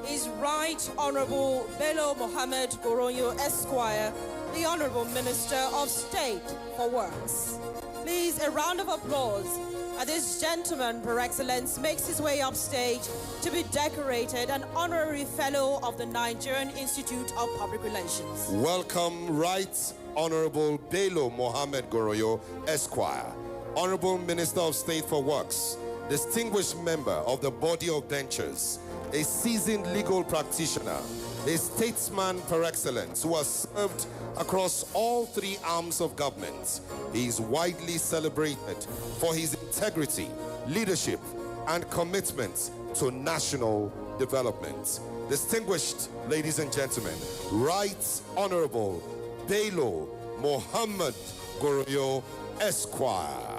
is Right Honorable Bello Mohammed Goronyo Esquire, the Honorable Minister of State for Works. Please, a round of applause as this gentleman par excellence makes his way upstage to be decorated an honorary fellow of the Nigerian Institute of Public Relations. Welcome, Right Honorable Bello Mohammed Goronyo Esquire, Honorable Minister of State for Works, distinguished member of the Body of Benchers, a seasoned legal practitioner, a statesman par excellence who has served across all three arms of government. He is widely celebrated for his integrity, leadership, and commitment to national development. Distinguished ladies and gentlemen, Right Honorable Bello Mohammed Goronyo Esquire.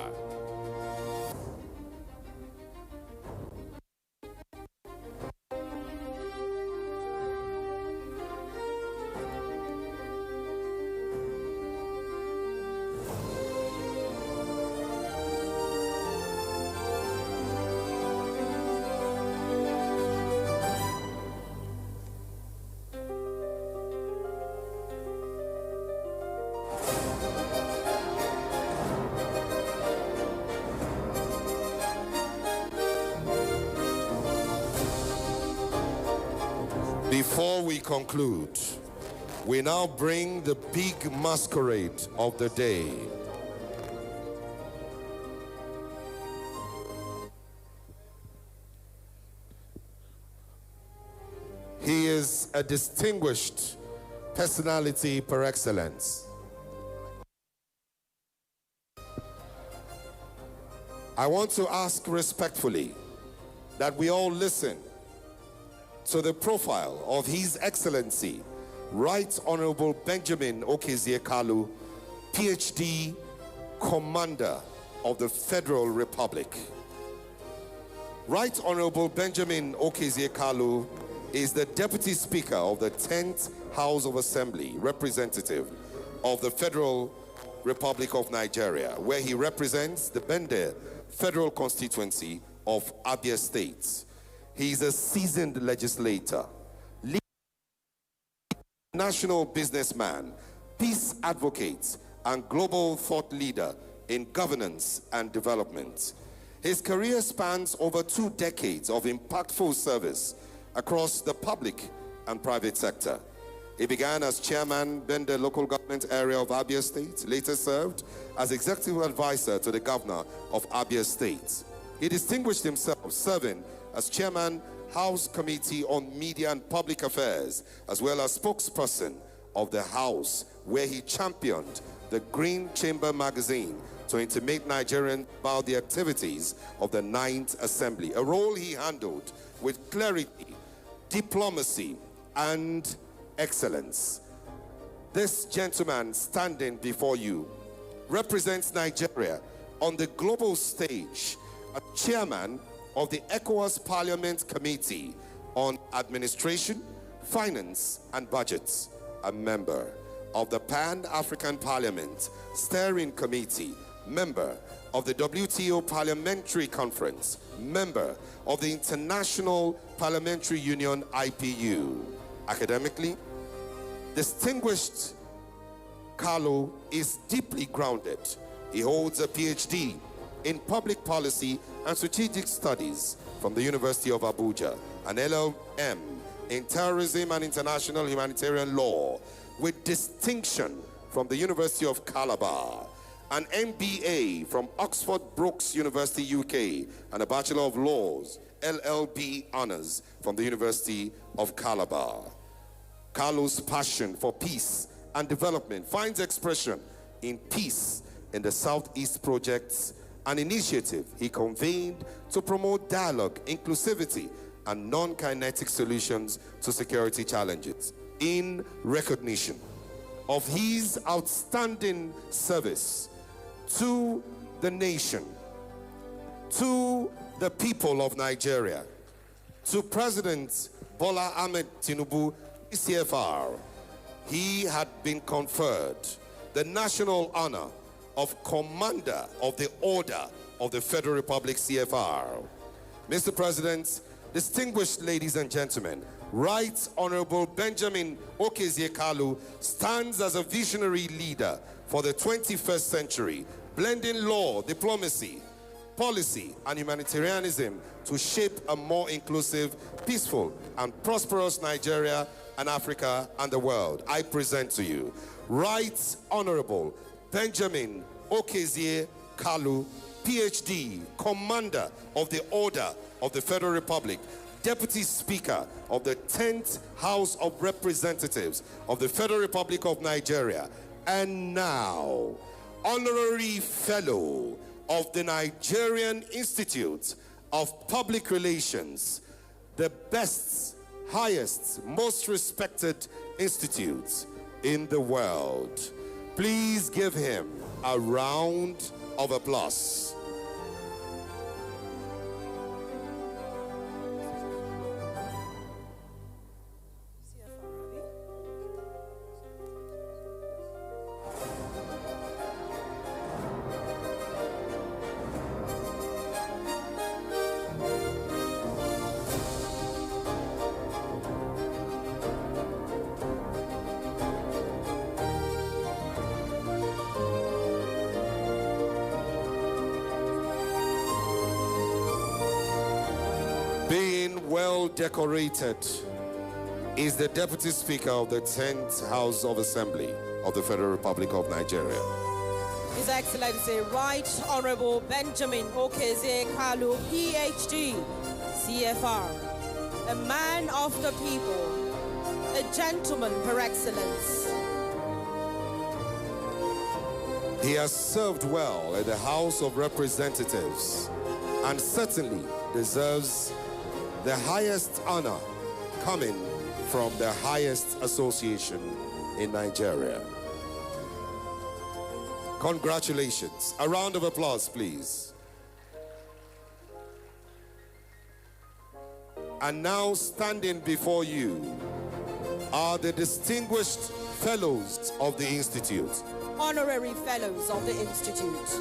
Before we conclude, we now bring the big masquerade of the day. He is a distinguished personality par excellence. I want to ask respectfully that we all listen to the profile of His Excellency, Right Honorable Benjamin Okezie Kalu, PhD, Commander of the Federal Republic. Right Honorable Benjamin Okezie Kalu is the Deputy Speaker of the 10th House of Assembly, representative of the Federal Republic of Nigeria, where he represents the Bende Federal Constituency of Abia State. He is a seasoned legislator, national businessman, peace advocate, and global thought leader in governance and development. His career spans over 2 decades of impactful service across the public and private sector. He began as chairman, Bende local government area of Abia State, later served as executive advisor to the governor of Abia State. He distinguished himself serving as chairman, House Committee on Media and Public Affairs, as well as spokesperson of the House, where he championed the Green Chamber magazine to intimate Nigerians about the activities of the 9th Assembly, a role he handled with clarity, diplomacy, and excellence. This gentleman standing before you represents Nigeria on the global stage as chairman of the ECOWAS Parliament Committee on Administration, Finance and Budget, a member of the Pan-African Parliament Steering Committee, member of the WTO Parliamentary Conference, member of the International Parliamentary Union IPU. Academically, distinguished Carlo is deeply grounded. He holds a PhD in Public Policy and Strategic Studies from the University of Abuja, an LLM in Terrorism and International Humanitarian Law with distinction from the University of Calabar, an MBA from Oxford Brookes University, UK, and a Bachelor of Laws, LLB Honours from the University of Calabar. Carlo's passion for peace and development finds expression in Peace in the Southeast Projects, an initiative he convened to promote dialogue, inclusivity, and non-kinetic solutions to security challenges. In recognition of his outstanding service to the nation, to the people of Nigeria, to President Bola Ahmed Tinubu, CFR, he had been conferred the national honor of Commander of the Order of the Federal Republic, CFR. Mr. President, distinguished ladies and gentlemen, Right Honorable Benjamin Okezie Kalu stands as a visionary leader for the 21st century, blending law, diplomacy, policy, and humanitarianism to shape a more inclusive, peaceful, and prosperous Nigeria and Africa and the world. I present to you Right Honorable Benjamin Okezie Kalu, PhD, Commander of the Order of the Federal Republic, Deputy Speaker of the 10th House of Representatives of the Federal Republic of Nigeria, and now Honorary Fellow of the Nigerian Institute of Public Relations, the best, highest, most respected institute in the world. Please give him a round of applause. Being well decorated is the Deputy Speaker of the 10th House of Assembly of the Federal Republic of Nigeria. His Excellency Right Honorable Benjamin Okezie Kalu, PhD, CFR, a man of the people, a gentleman par excellence. He has served well in the House of Representatives and certainly deserves the highest honor coming from the highest association in Nigeria. Congratulations. A round of applause, please. And now standing before you are the distinguished fellows of the Institute. Honorary Fellows of the Institute.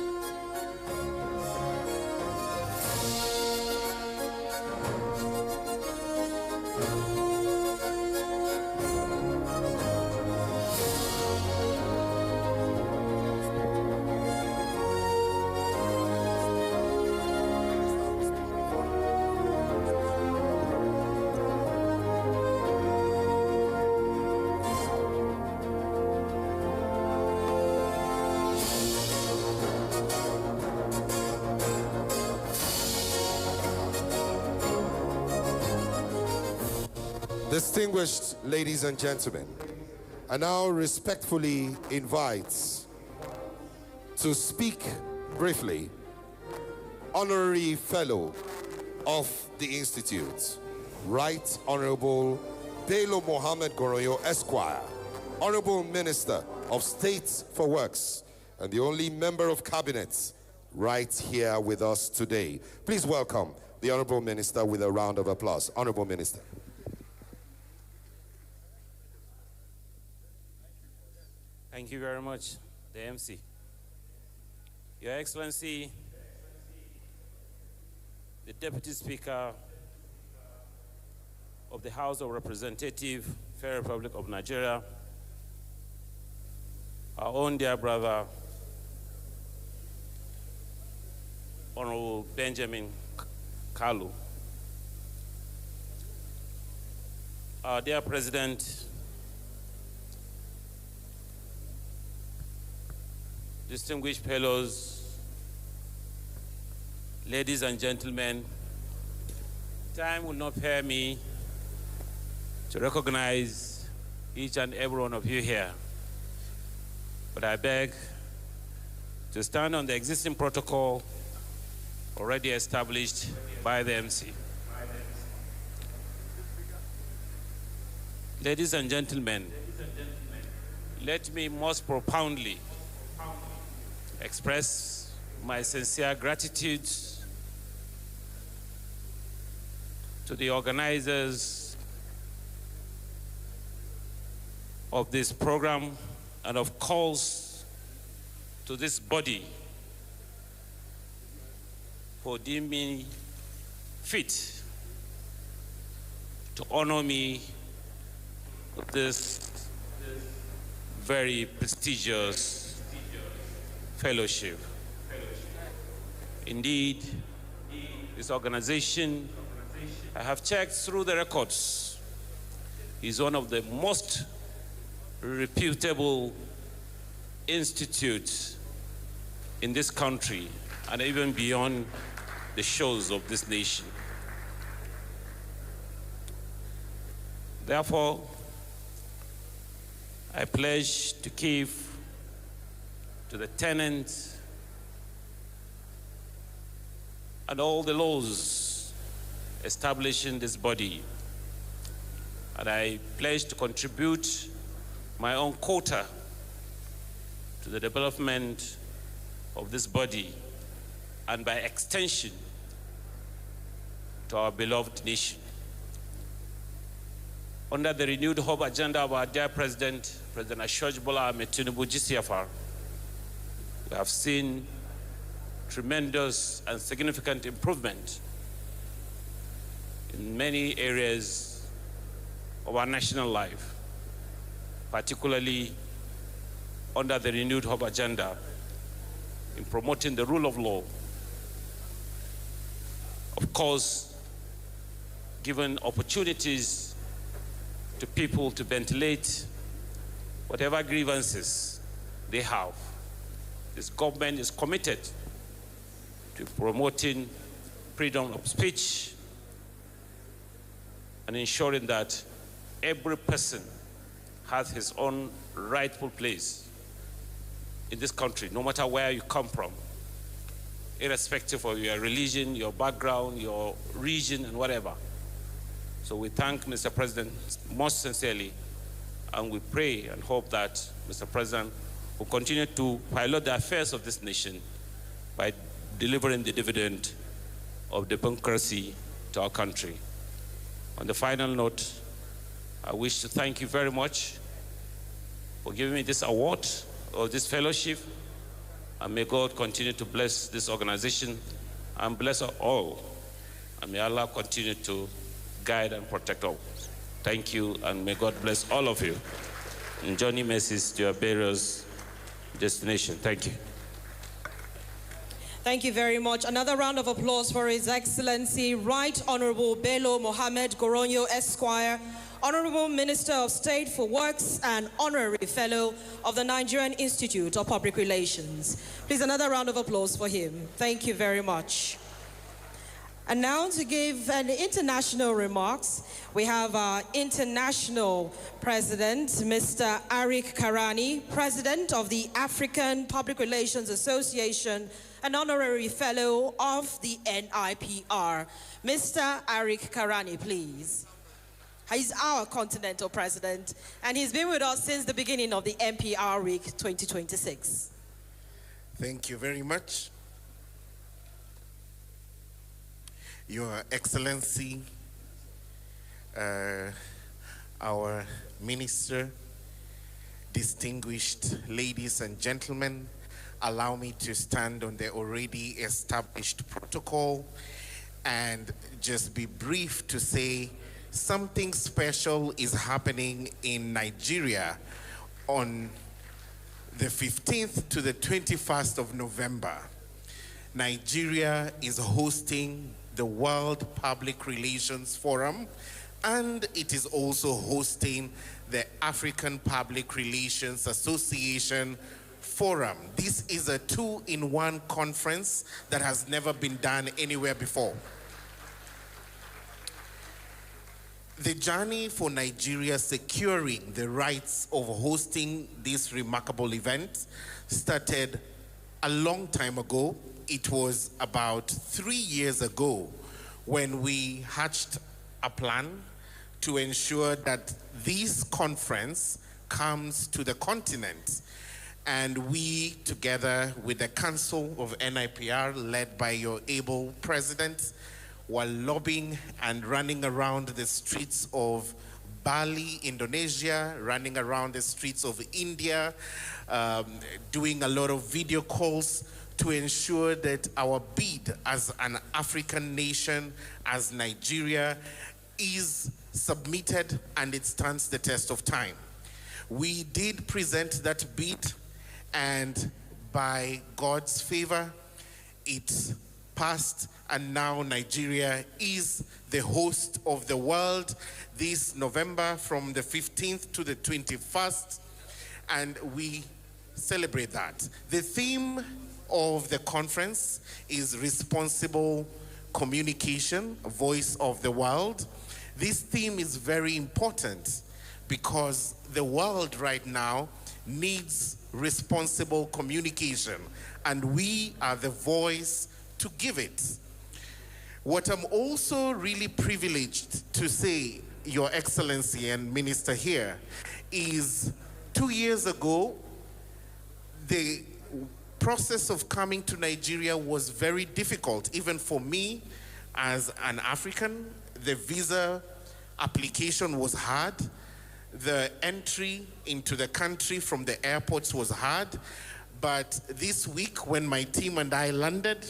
Distinguished ladies and gentlemen, I now respectfully invite to speak briefly Honorary Fellow of the Institute, Right Honorable Bello Mohammed Goroyo Esquire, Honorable Minister of State for Works, and the only member of Cabinet right here with us today. Please welcome the Honorable Minister with a round of applause. Honorable Minister. Thank you very much, the MC. Your Excellency, the Deputy Speaker of the House of Representatives, Federal Republic of Nigeria, our own dear brother, Honorable Benjamin Kalu, our dear President, distinguished fellows, ladies and gentlemen, time will not permit me to recognize each and every one of you here, but I beg to stand on the existing protocol already established by the MC. Ladies and gentlemen, let me most profoundly express my sincere gratitude to the organizers of this program and of course to this body for deeming me fit to honor me with this very prestigious fellowship. Indeed, this organization, I have checked through the records, is one of the most reputable institutes in this country and even beyond the shores of this nation. Therefore, I pledge to keep to the tenets and all the laws establishing this body. And I pledge to contribute my own quota to the development of this body and by extension to our beloved nation. Under the renewed hope agenda of our dear President, President Ashoj Bola Ahmed Tinubu GCFR, we have seen tremendous and significant improvement in many areas of our national life, particularly under the renewed hope agenda in promoting the rule of law. Of course, given opportunities to people to ventilate whatever grievances they have. This government is committed to promoting freedom of speech and ensuring that every person has his own rightful place in this country, no matter where you come from, irrespective of your religion, your background, your region, and whatever. So we thank Mr. President most sincerely, and we pray and hope that Mr. President will continue to pilot the affairs of this nation by delivering the dividend of democracy to our country. On the final note, I wish to thank you very much for giving me this award or this fellowship, and may God continue to bless this organization and bless us all, and may Allah continue to guide and protect all. Thank you, and may God bless all of you. And journey mercies to your various destination. Thank you. Thank you very much. Another round of applause for His Excellency Right Honorable Bello Mohammed Goronyo Esquire, Honorable Minister of State for Works and Honorary Fellow of the Nigerian Institute of Public Relations. Please, another round of applause for him. Thank you very much. And now to give an international remarks, we have our international president, Mr. Arik Karani, president of the African Public Relations Association, an honorary fellow of the NIPR. Mr. Arik Karani, please. He's our continental president, and he's been with us since the beginning of the NPR Week 2026. Thank you very much. Your Excellency, our Minister, distinguished ladies and gentlemen, allow me to stand on the already established protocol and just be brief to say something special is happening in Nigeria on the 15th to the 21st of November. Nigeria is hosting the World Public Relations Forum, and it is also hosting the African Public Relations Association Forum. This is a two-in-one conference that has never been done anywhere before. The journey for Nigeria securing the rights of hosting this remarkable event started a long time ago. It was about 3 years ago when we hatched a plan to ensure that this conference comes to the continent. And we, together with the Council of NIPR, led by your able president, were lobbying and running around the streets of Bali, Indonesia, running around the streets of India, doing a lot of video calls to ensure that our bid as an African nation, as Nigeria, is submitted and it stands the test of time. We did present that bid, and by God's favor, it passed, and now Nigeria is the host of the world this November from the 15th to the 21st, and we celebrate that. The theme of the conference is responsible communication, voice of the world. This theme is very important because the world right now needs responsible communication, and we are the voice to give it. What I'm also really privileged to say, Your Excellency and Minister here, is 2 years ago, the process of coming to Nigeria was very difficult, even for me as an African. The visa application was hard. The entry into the country from the airports was hard. But this week, when my team and I landed,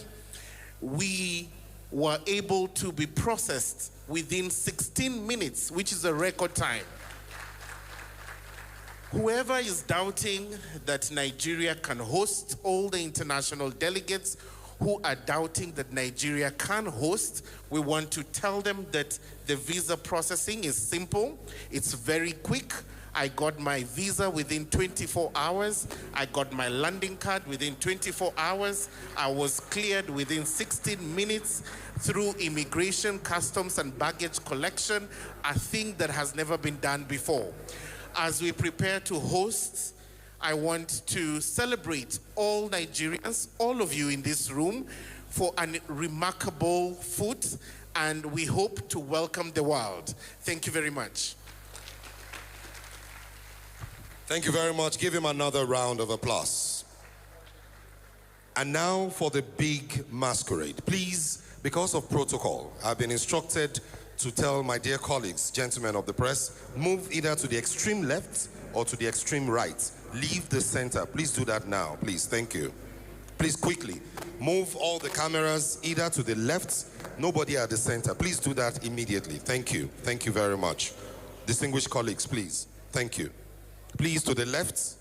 we were able to be processed within 16 minutes, which is a record time. Whoever is doubting that Nigeria can host, all the international delegates who are doubting that Nigeria can host, we want to tell them that the visa processing is simple. It's very quick. I got my visa within 24 hours. I got my landing card within 24 hours. I was cleared within 16 minutes through immigration, customs, and baggage collection, a thing that has never been done before. As we prepare to host, I want to celebrate all Nigerians, all of you in this room, for a remarkable foot, and we hope to welcome the world. Thank you very much. Thank you very much. Give him another round of applause. And now for the big masquerade. Please, because of protocol, I've been instructed to tell my dear colleagues, gentlemen of the press, move either to the extreme left or to the extreme right. Leave the center. Please do that now, please. Thank you. Please quickly move all the cameras either to the left, nobody at the center. Please do that immediately. Thank you. Thank you very much. Distinguished colleagues, please. Thank you. Please, to the left.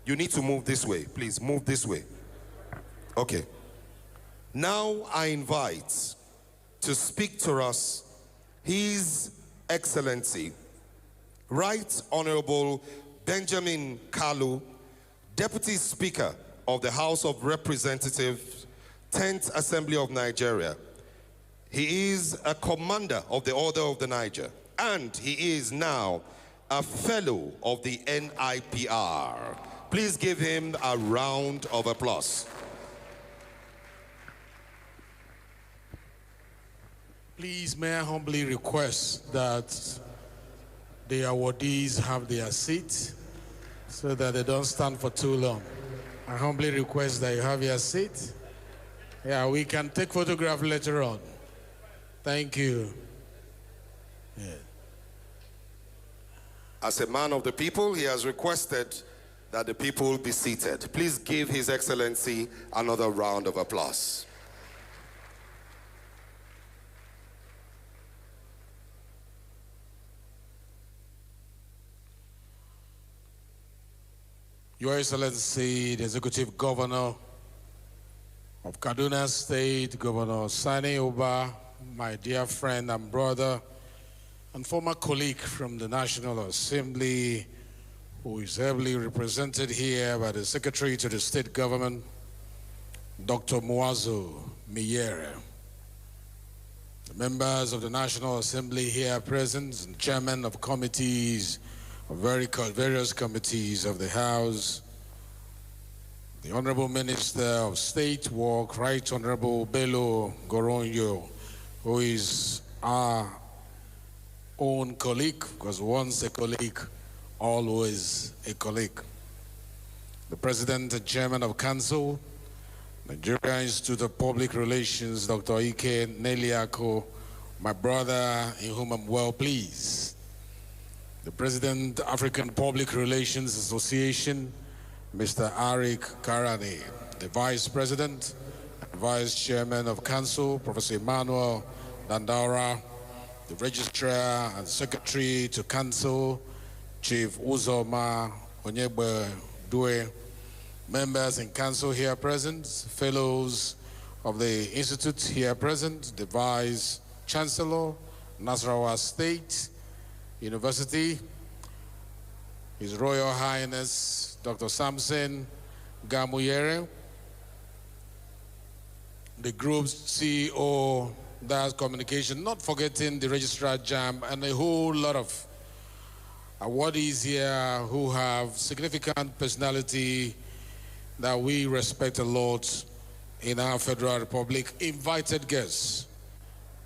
You need to move this way. Please, move this way. Okay. Now I invite to speak to us His Excellency, Right Honorable Benjamin Kalu, Deputy Speaker of the House of Representatives, 10th Assembly of Nigeria. He is a commander of the Order of the Niger, and he is now a fellow of the NIPR. Please give him a round of applause. Please, may I humbly request that the awardees have their seats so that they don't stand for too long. I humbly request that you have your seat. Yeah, we can take photograph later on. Thank you. Yeah. As a man of the people, he has requested that the people be seated. Please give His Excellency another round of applause. Your Excellency, the Executive Governor of Kaduna State, Governor Sani Oba, my dear friend and brother, and former colleague from the National Assembly, who is heavily represented here by the Secretary to the State Government, Dr. Muazu Miyere. The members of the National Assembly here present, and chairman of committees, of various committees of the House, the Honorable Minister of State Work, Right Honorable Bello Goronyo, who is our own colleague, because once a colleague, always a colleague. The President and Chairman of Council, Nigeria Institute of Public Relations, Dr. Ike Neliako, my brother in whom I'm well pleased. The President, African Public Relations Association, Mr. Arik Karani. The Vice President and Vice Chairman of Council, Professor Emmanuel Dandaura. The Registrar and Secretary to Council, Chief Uzoma Onyebe Due. Members in Council here present, fellows of the Institute here present, the Vice Chancellor, Nasarawa State University, His Royal Highness Dr. Samson Gamuyere, the group's CEO, that's communication, not forgetting the Registrar Jam, and a whole lot of awardees here who have significant personality that we respect a lot in our Federal Republic, invited guests,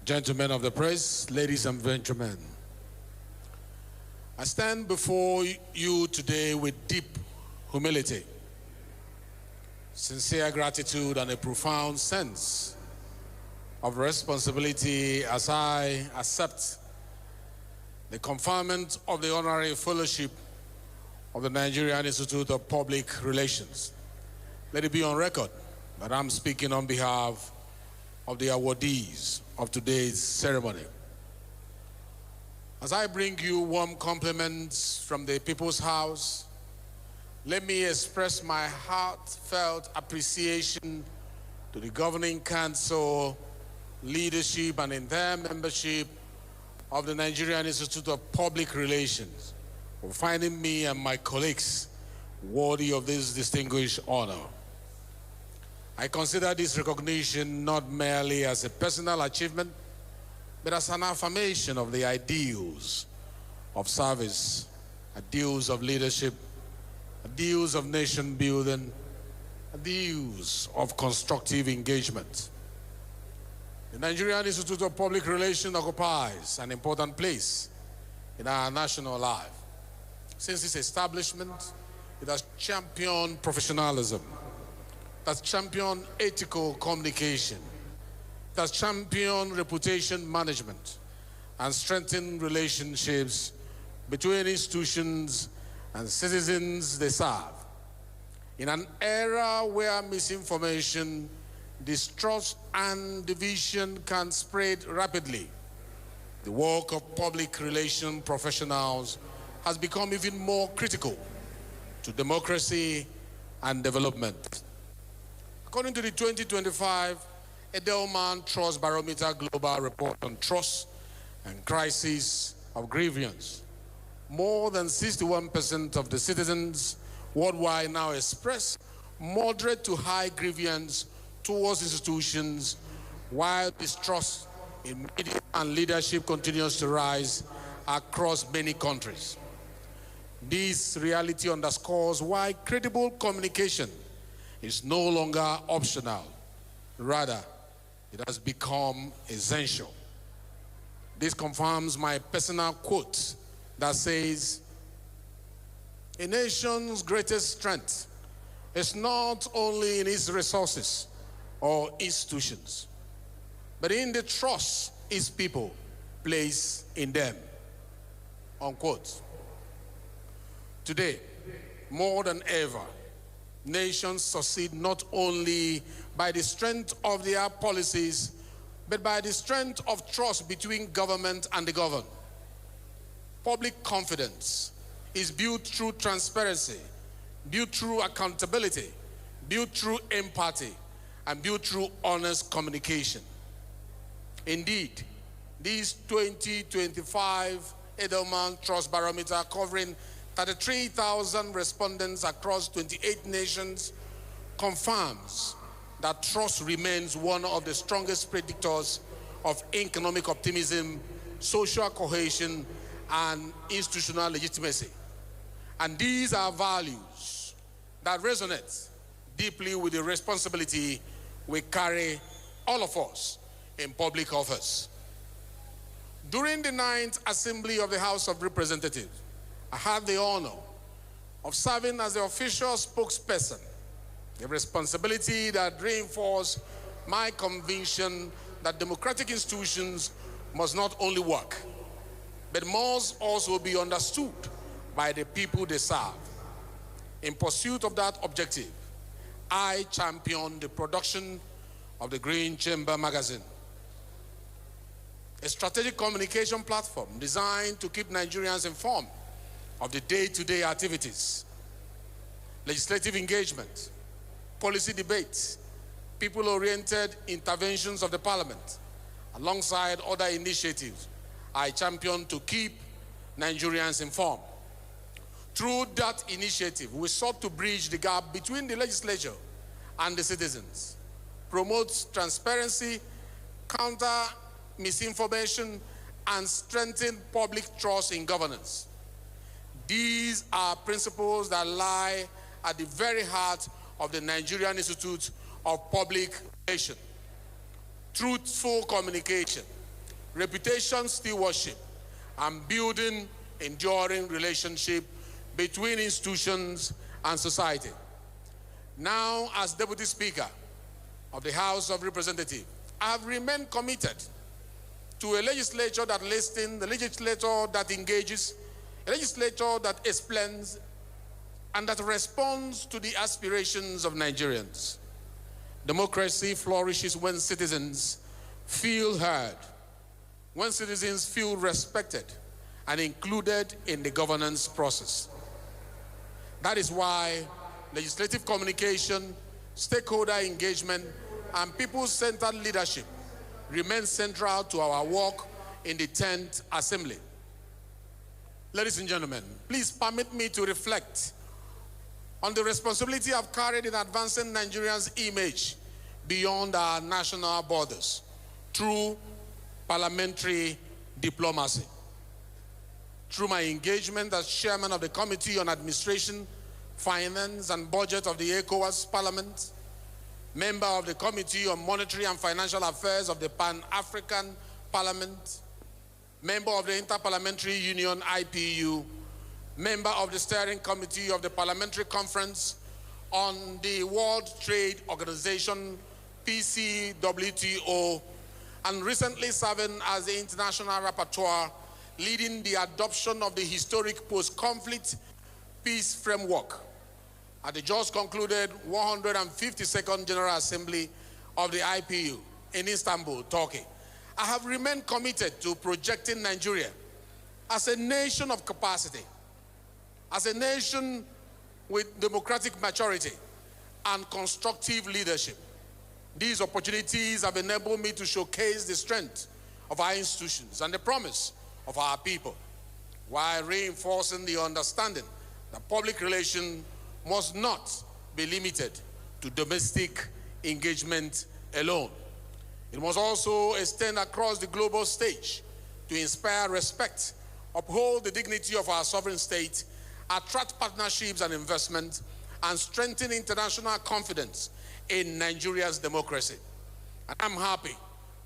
gentlemen of the press, ladies and gentlemen. I stand before you today with deep humility, sincere gratitude, and a profound sense of responsibility as I accept the conferment of the honorary fellowship of the Nigerian Institute of Public Relations. Let it be on record that I'm speaking on behalf of the awardees of today's ceremony. As I bring you warm compliments from the People's House, let me express my heartfelt appreciation to the Governing Council, leadership, and entire membership of the Nigerian Institute of Public Relations for finding me and my colleagues worthy of this distinguished honor. I consider this recognition not merely as a personal achievement, but as an affirmation of the ideals of service, ideals of leadership, ideals of nation building, ideals of constructive engagement. The Nigerian Institute of Public Relations occupies an important place in our national life. Since its establishment, it has championed professionalism, it has championed ethical communication, it has championed reputation management, and strengthened relationships between institutions and citizens they serve. In an era where misinformation, distrust, and division can spread rapidly, the work of public relations professionals has become even more critical to democracy and development. According to the 2025 Edelman Trust Barometer Global Report on Trust and Crisis of Grievance, more than 61% of the citizens worldwide now express moderate to high grievance towards institutions, while distrust in media and leadership continues to rise across many countries. This reality underscores why credible communication is no longer optional. Rather, it has become essential. This confirms my personal quote that says, "A nation's greatest strength is not only in its resources or institutions, but in the trust its people place in them." Unquote. Today, more than ever, nations succeed not only by the strength of their policies, but by the strength of trust between government and the governed. Public confidence is built through transparency, built through accountability, built through empathy, and built through honest communication. Indeed, this 2025 Edelman Trust Barometer, covering 33,000 respondents across 28 nations, confirms that trust remains one of the strongest predictors of economic optimism, social cohesion, and institutional legitimacy. And these are values that resonate deeply with the responsibility we carry, all of us, in public office. During the 9th Assembly of the House of Representatives, I had the honor of serving as the official spokesperson, a responsibility that reinforced my conviction that democratic institutions must not only work, but must also be understood by the people they serve. In pursuit of that objective, I championed the production of the Green Chamber magazine, a strategic communication platform designed to keep Nigerians informed of the day-to-day activities, legislative engagement, policy debates, people-oriented interventions of the Parliament, alongside other initiatives I championed to keep Nigerians informed. Through that initiative, we sought to bridge the gap between the legislature and the citizens, promote transparency, counter misinformation, and strengthen public trust in governance. These are principles that lie at the very heart of the Nigerian Institute of Public Relations. Truthful communication, reputation stewardship, and building enduring relationship between institutions and society. Now, as Deputy Speaker of the House of Representatives, I have remained committed to a legislature that listens, a legislature that engages, a legislature that explains, and that responds to the aspirations of Nigerians. Democracy flourishes when citizens feel heard, when citizens feel respected and included in the governance process. That is why legislative communication, stakeholder engagement, and people-centered leadership remain central to our work in the 10th Assembly. Ladies and gentlemen, please permit me to reflect on the responsibility I've carried in advancing Nigeria's image beyond our national borders through parliamentary diplomacy. Through my engagement as chairman of the Committee on Administration, Finance and Budget of the ECOWAS Parliament, member of the Committee on Monetary and Financial Affairs of the Pan-African Parliament, member of the Interparliamentary Union, IPU, member of the Steering Committee of the Parliamentary Conference on the World Trade Organization, PCWTO, and recently serving as the International Rapporteur, leading the adoption of the historic post-conflict peace framework at the just concluded 152nd General Assembly of the IPU in Istanbul, Turkey. I have remained committed to projecting Nigeria as a nation of capacity, as a nation with democratic maturity and constructive leadership. These opportunities have enabled me to showcase the strength of our institutions and the promise of our people, while reinforcing the understanding that public relations must not be limited to domestic engagement alone. It must also extend across the global stage to inspire respect, uphold the dignity of our sovereign state, attract partnerships and investment, and strengthen international confidence in Nigeria's democracy. And I'm happy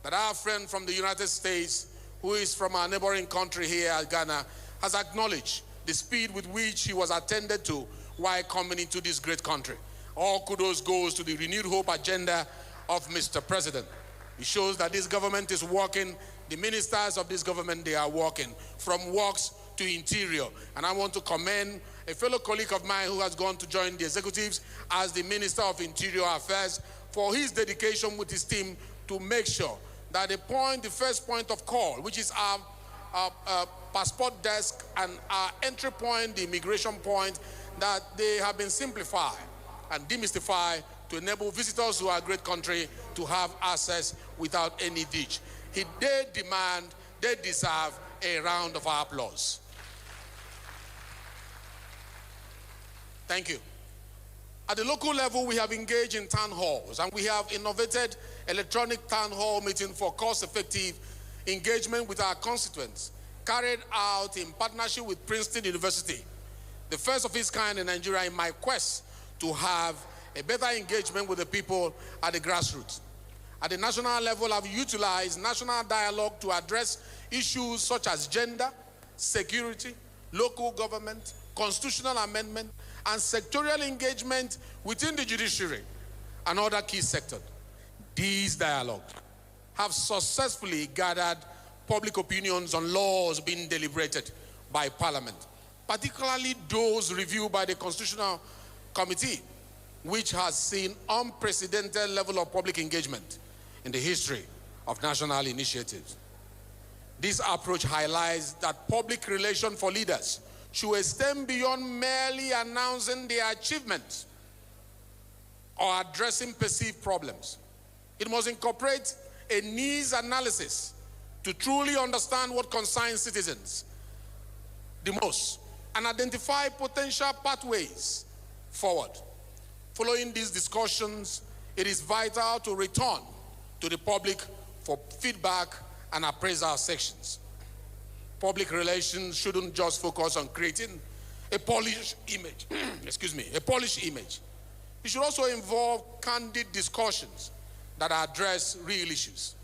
that our friend from the United States, who is from our neighboring country here, Ghana, has acknowledged the speed with which he was attended to while coming into this great country. All kudos goes to the renewed hope agenda of Mr. President. It shows that this government is working, the ministers of this government, they are working from works to interior. And I want to commend a fellow colleague of mine who has gone to join the executives as the Minister of Interior Affairs, for his dedication with his team to make sure that the first point of call, which is our passport desk and our entry point, the immigration point, that they have been simplified and demystified to enable visitors to our great country to have access without any ditch. They deserve a round of applause. Thank you. At the local level, we have engaged in town halls, and we have innovated electronic town hall meeting for cost-effective engagement with our constituents, carried out in partnership with Princeton University, the first of its kind in Nigeria, in my quest to have a better engagement with the people at the grassroots. At the national level, I've utilized national dialogue to address issues such as gender, security, local government, constitutional amendment, and sectorial engagement within the judiciary and other key sectors. These dialogues have successfully gathered public opinions on laws being deliberated by Parliament, particularly those reviewed by the Constitutional Committee, which has seen unprecedented level of public engagement in the history of national initiatives. This approach highlights that public relations for leaders should extend beyond merely announcing their achievements or addressing perceived problems. It must incorporate a needs analysis to truly understand what concerns citizens the most and identify potential pathways forward. Following these discussions, it is vital to return to the public for feedback and appraisal sections. Public relations shouldn't just focus on creating a polished image, a polished image. It should also involve candid discussions that address real issues,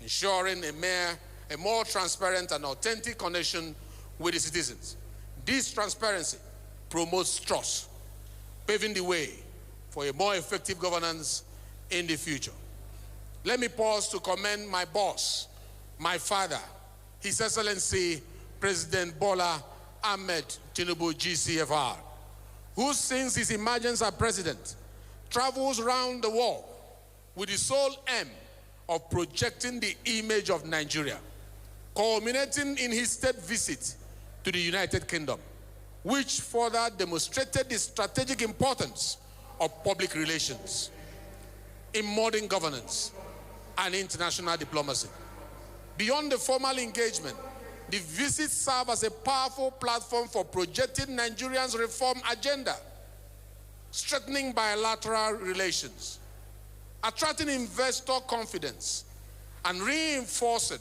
ensuring a more transparent and authentic connection with the citizens. This transparency promotes trust, paving the way for a more effective governance in the future. Let me pause to commend my boss, my father, His Excellency President Bola Ahmed Tinubu GCFR, who since his emergence as president travels around the world with the sole aim of projecting the image of Nigeria, culminating in his state visit to the United Kingdom, which further demonstrated the strategic importance of public relations in modern governance and international diplomacy. Beyond the formal engagement, the visit served as a powerful platform for projecting Nigeria's reform agenda, strengthening bilateral relations, attracting investor confidence, and reinforcing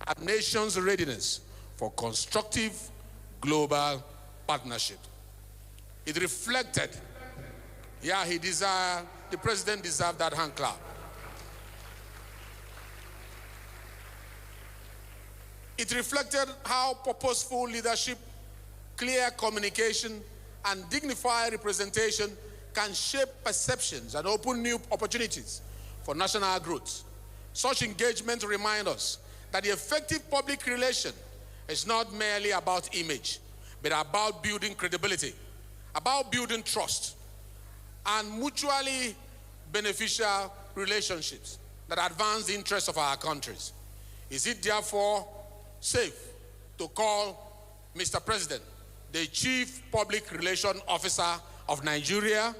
our nation's readiness for constructive global partnership. It reflected, the president deserved that hand clap. It reflected how purposeful leadership, clear communication, and dignified representation can shape perceptions and open new opportunities for national growth. Such engagement reminds us that the effective public relation is not merely about image, but about building credibility, about building trust, and mutually beneficial relationships that advance the interests of our countries. Is it therefore safe to call Mr. President the Chief Public Relations Officer of Nigeria?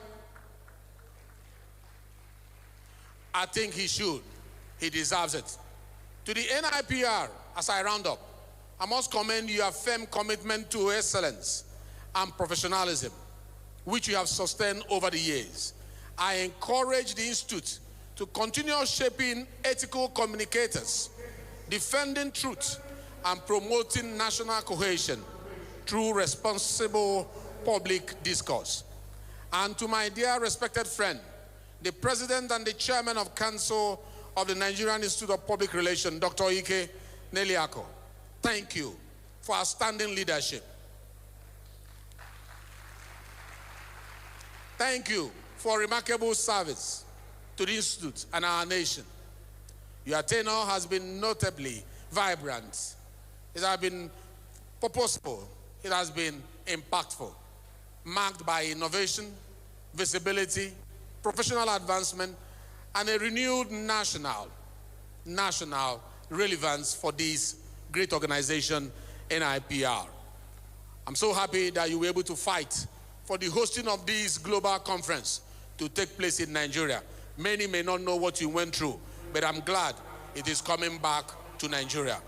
I think he should. He deserves it. To the NIPR, as I round up, I must commend your firm commitment to excellence and professionalism, which you have sustained over the years. I encourage the Institute to continue shaping ethical communicators, defending truth, and promoting national cohesion through responsible public discourse. And to my dear respected friend, the President and the Chairman of Council of the Nigerian Institute of Public Relations, Dr. Ike Neliako, thank you for outstanding leadership. Thank you for remarkable service to the Institute and our nation. Your tenure has been notably vibrant. It has been purposeful. It has been impactful. marked by innovation, visibility, professional advancement, and a renewed national relevance for this great organization, NIPR. I'm so happy that you were able to fight for the hosting of this global conference to take place in Nigeria. Many may not know what you went through, but I'm glad it is coming back to Nigeria.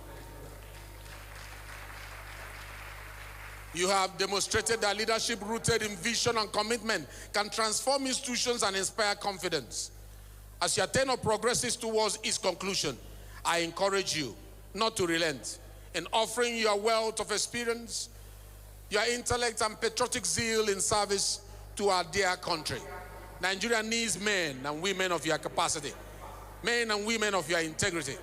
You have demonstrated that leadership rooted in vision and commitment can transform institutions and inspire confidence. As your tenure progresses towards its conclusion, I encourage you not to relent in offering your wealth of experience, your intellect and patriotic zeal in service to our dear country. Nigeria needs men and women of your capacity, men and women of your integrity,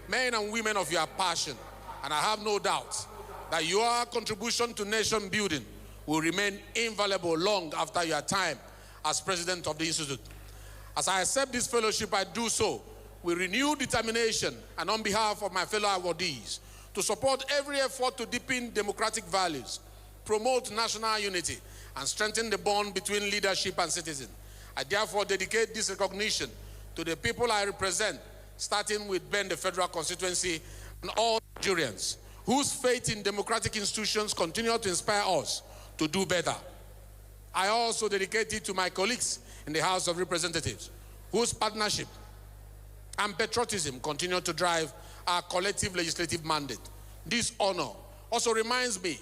men and women of your passion, and I have no doubt that your contribution to nation building will remain invaluable long after your time as president of the Institute. As I accept this fellowship, I do so with renewed determination and on behalf of my fellow awardees to support every effort to deepen democratic values, promote national unity, and strengthen the bond between leadership and citizen. I therefore dedicate this recognition to the people I represent, starting with Ben, the Federal Constituency, and all Nigerians whose faith in democratic institutions continue to inspire us to do better. I also dedicate it to my colleagues in the House of Representatives, whose partnership and patriotism continue to drive our collective legislative mandate. This honor also reminds me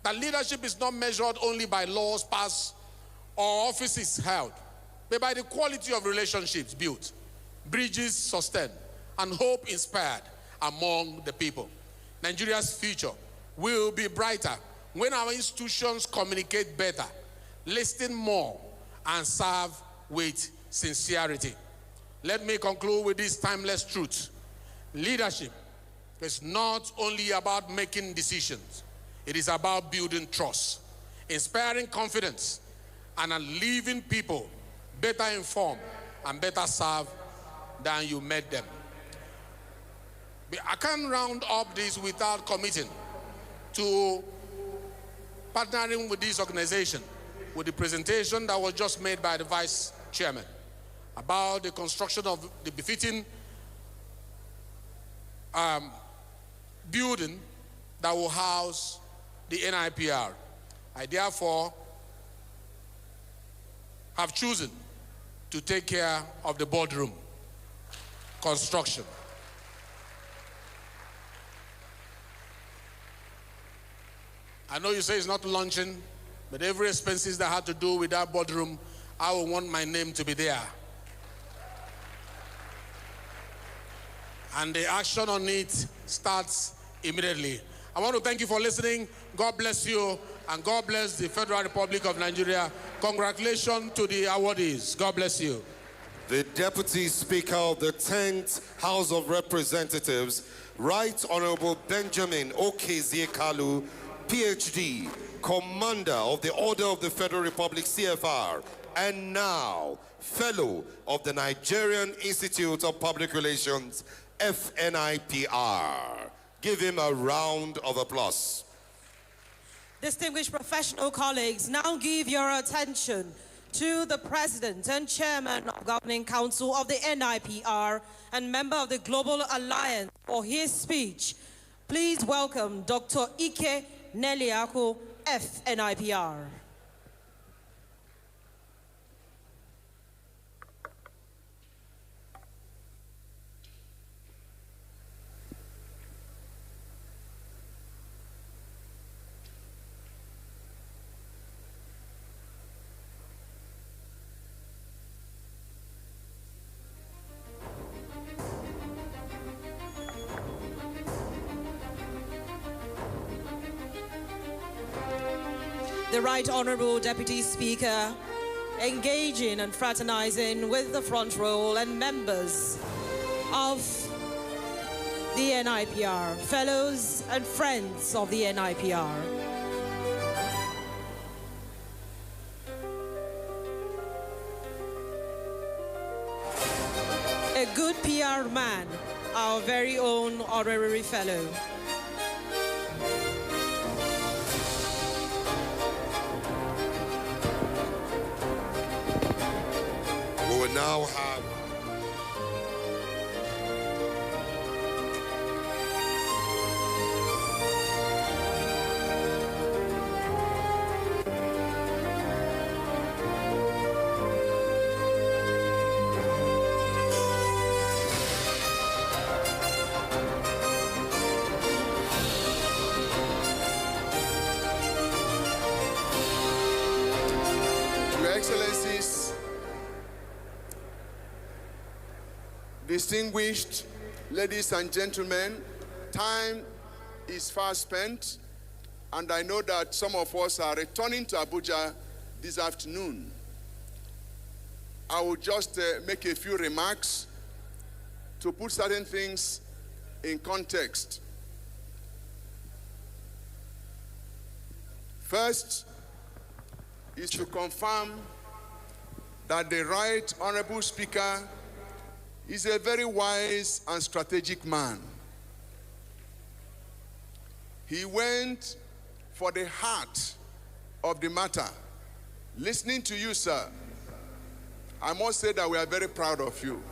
that leadership is not measured only by laws passed or offices held, but by the quality of relationships built, bridges sustained, and hope inspired among the people. Nigeria's future will be brighter when our institutions communicate better, listen more, and serve with sincerity. Let me conclude with this timeless truth. Leadership is not only about making decisions, it is about building trust, inspiring confidence, and leaving people better informed and better served than you met them. I can't round up this without committing to partnering with this organization with the presentation that was just made by the Vice Chairman about the construction of the befitting building that will house the NIPR. I therefore have chosen to take care of the boardroom construction. I know you say it's not launching, but every expenses that had to do with that boardroom, I will want my name to be there. And the action on it starts immediately. I want to thank you for listening. God bless you, and God bless the Federal Republic of Nigeria. Congratulations to the awardees. God bless you. The Deputy Speaker of the 10th House of Representatives, Right Honorable Benjamin Okezie-Kalu, PhD, Commander of the Order of the Federal Republic, CFR, and now Fellow of the Nigerian Institute of Public Relations, FNIPR. Give him a round of applause. Distinguished professional colleagues, now give your attention to the President and Chairman of Governing Council of the NIPR and member of the Global Alliance for his speech. Please welcome Dr. Ike Neliako, FNIPR. The Right Honorable Deputy Speaker, engaging and fraternizing with the front row and members of the NIPR, fellows and friends of the NIPR. A good PR man, our very own honorary fellow. will now have Your Excellencies, distinguished ladies and gentlemen, time is fast spent, and I know that some of us are returning to Abuja this afternoon. I will just make a few remarks to put certain things in context. First is to confirm that the Right Honorable Speaker is a very wise and strategic man. He went for the heart of the matter. Listening to you, sir, I must say that we are very proud of you.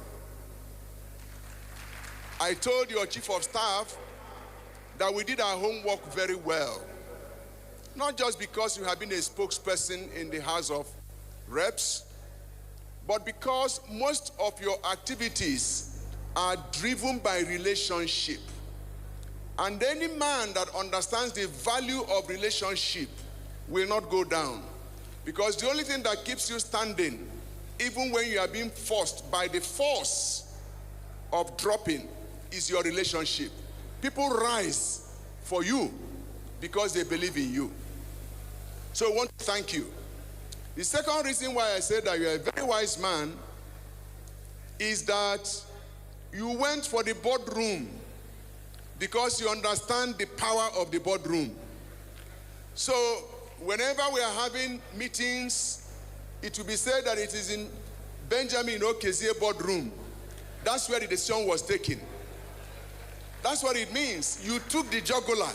I told your Chief of Staff that we did our homework very well. Not just because you have been a spokesperson in the House of Reps, but because most of your activities are driven by relationship. And any man that understands the value of relationship will not go down. Because the only thing that keeps you standing, even when you are being forced by the force of dropping, is your relationship. People rise for you because they believe in you. So I want to thank you. The second reason why I said that you are a very wise man is that you went for the boardroom because you understand the power of the boardroom. So whenever we are having meetings, it will be said that it is in Benjamin Okezie boardroom. That's where the decision was taken. That's what it means. You took the jugular,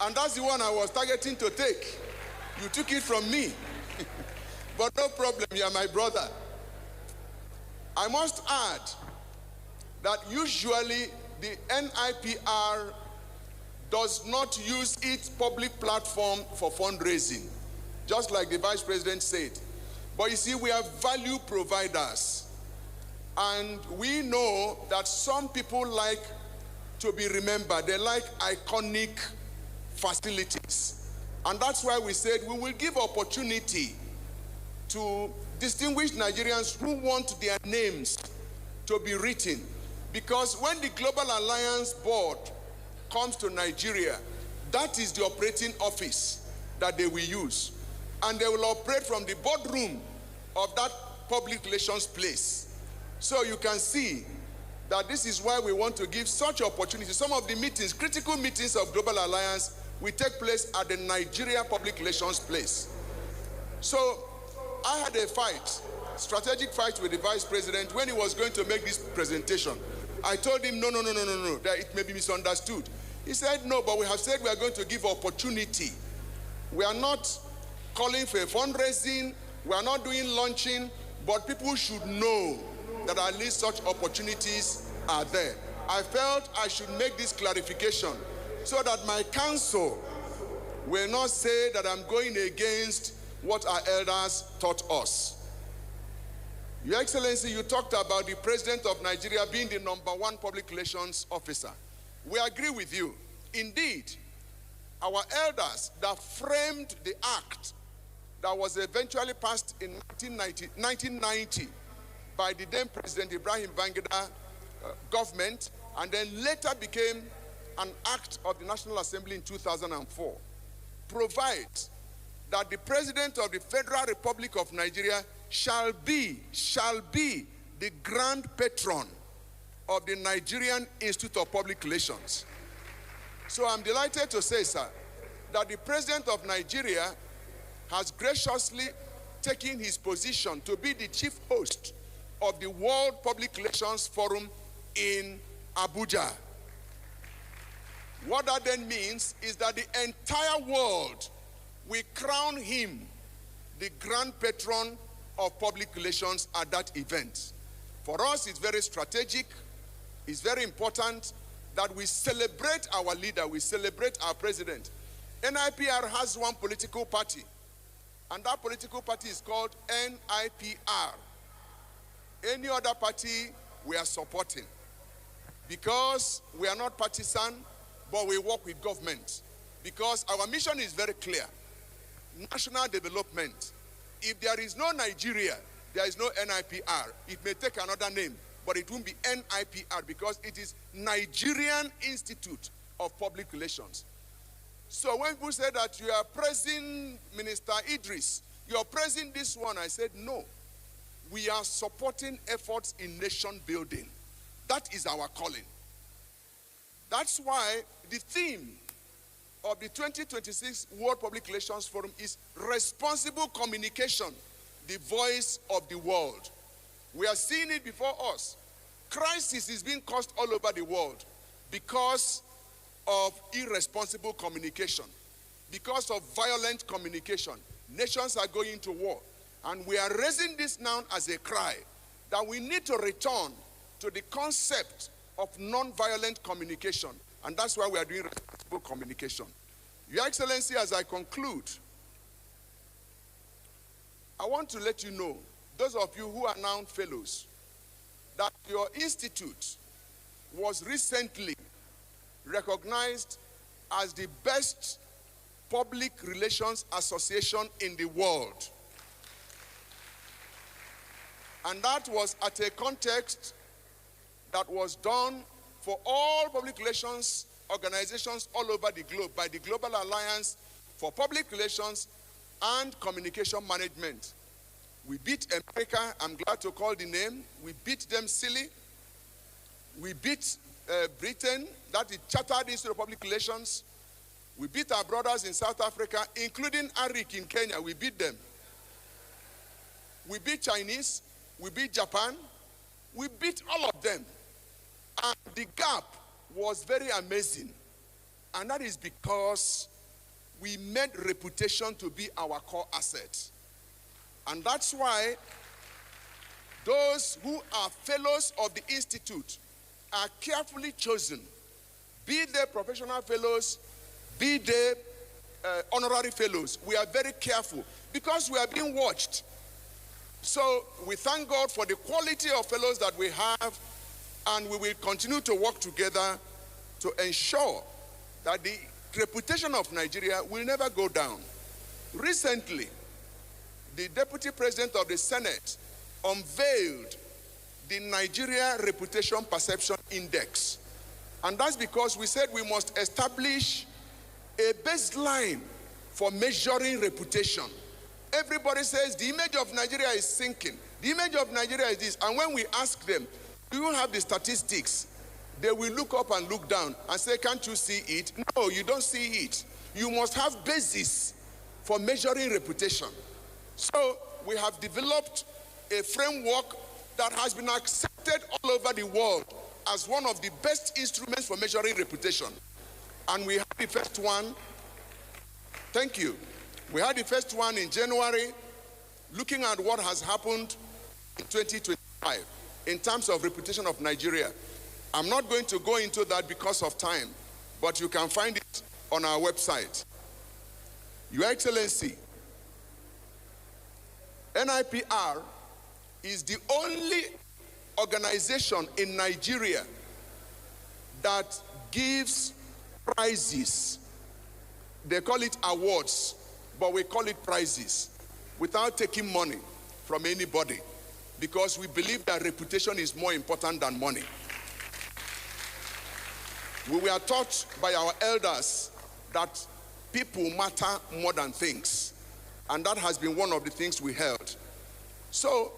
and that's the one I was targeting to take. You took it from me. But no problem, you are my brother. I must add that usually the NIPR does not use its public platform for fundraising, just like the Vice President said. But you see, we are value providers. And we know that some people like to be remembered. They like iconic facilities. And that's why we said we will give opportunity to distinguished Nigerians who want their names to be written. Because when the Global Alliance Board comes to Nigeria, that is the operating office that they will use. And they will operate from the boardroom of that public relations place. So you can see that this is why we want to give such opportunities. Some of the meetings, critical meetings of Global Alliance, will take place at the Nigeria Public Relations place. So I had a fight, strategic fight with the Vice President when he was going to make this presentation. I told him, no, that it may be misunderstood. He said, no, but we have said we are going to give opportunity. We are not calling for a fundraising, we are not doing launching, but people should know that at least such opportunities are there. I felt I should make this clarification so that my counsel will not say that I'm going against what our elders taught us. Your Excellency, you talked about the President of Nigeria being the #1 public relations officer. We agree with you. Indeed, our elders that framed the act that was eventually passed in 1990 by the then President Ibrahim Babangida government, and then later became an act of the National Assembly in 2004, provides that the President of the Federal Republic of Nigeria shall be the grand patron of the Nigerian Institute of Public Relations. So I'm delighted to say, sir, that the President of Nigeria has graciously taken his position to be the chief host of the World Public Relations Forum in Abuja. What that then means is that the entire world will crown him the grand patron of public relations at that event. For us, it's very strategic. It's very important that we celebrate our leader, we celebrate our president. NIPR has one political party, and that political party is called NIPR. Any other party we are supporting, because we are not partisan, but we work with government. Because our mission is very clear: national development. If there is no Nigeria, there is no NIPR. It may take another name, but it won't be NIPR, because it is Nigerian Institute of Public Relations. So when people say that you are praising Minister Idris, you are praising this one, I said no. We are supporting efforts in nation building. That is our calling. That's why the theme of the 2026 World Public Relations Forum is responsible communication, the voice of the world. We are seeing it before us. Crisis is being caused all over the world because of irresponsible communication, because of violent communication. Nations are going to war. And we are raising this now as a cry that we need to return to the concept of non-violent communication. And that's why we are doing responsible communication. Your Excellency, as I conclude, I want to let you know, those of you who are now fellows, that your institute was recently recognized as the best public relations association in the world. And that was at a context that was done for all public relations organizations all over the globe by the Global Alliance for Public Relations and Communication Management. We beat America, I'm glad to call the name. We beat them silly. We beat Britain, that is Chartered Institute of Public Relations. We beat our brothers in South Africa, including ARIC in Kenya. We beat them. We beat Chinese. We beat Japan. We beat all of them. And the gap was very amazing. And that is because we made reputation to be our core asset. And that's why those who are fellows of the Institute are carefully chosen, be they professional fellows, be they honorary fellows. We are very careful because we are being watched. So we thank God for the quality of fellows that we have, and we will continue to work together to ensure that the reputation of Nigeria will never go down. Recently, the Deputy President of the Senate unveiled the Nigeria Reputation Perception Index. And that's because we said we must establish a baseline for measuring reputation. Everybody says the image of Nigeria is sinking. The image of Nigeria is this. And when we ask them, do you have the statistics? They will look up and look down and say, can't you see it? No, you don't see it. You must have basis for measuring reputation. So we have developed a framework that has been accepted all over the world as one of the best instruments for measuring reputation. And we had the first one, thank you. We had the first one in January, looking at what has happened in 2025 in terms of reputation of Nigeria. I'm not going to go into that because of time, but you can find it on our website. Your Excellency, NIPR is the only organization in Nigeria that gives prizes. They call it awards, but we call it prizes, without taking money from anybody, because we believe that reputation is more important than money. We were taught by our elders that people matter more than things, and that has been one of the things we held. So,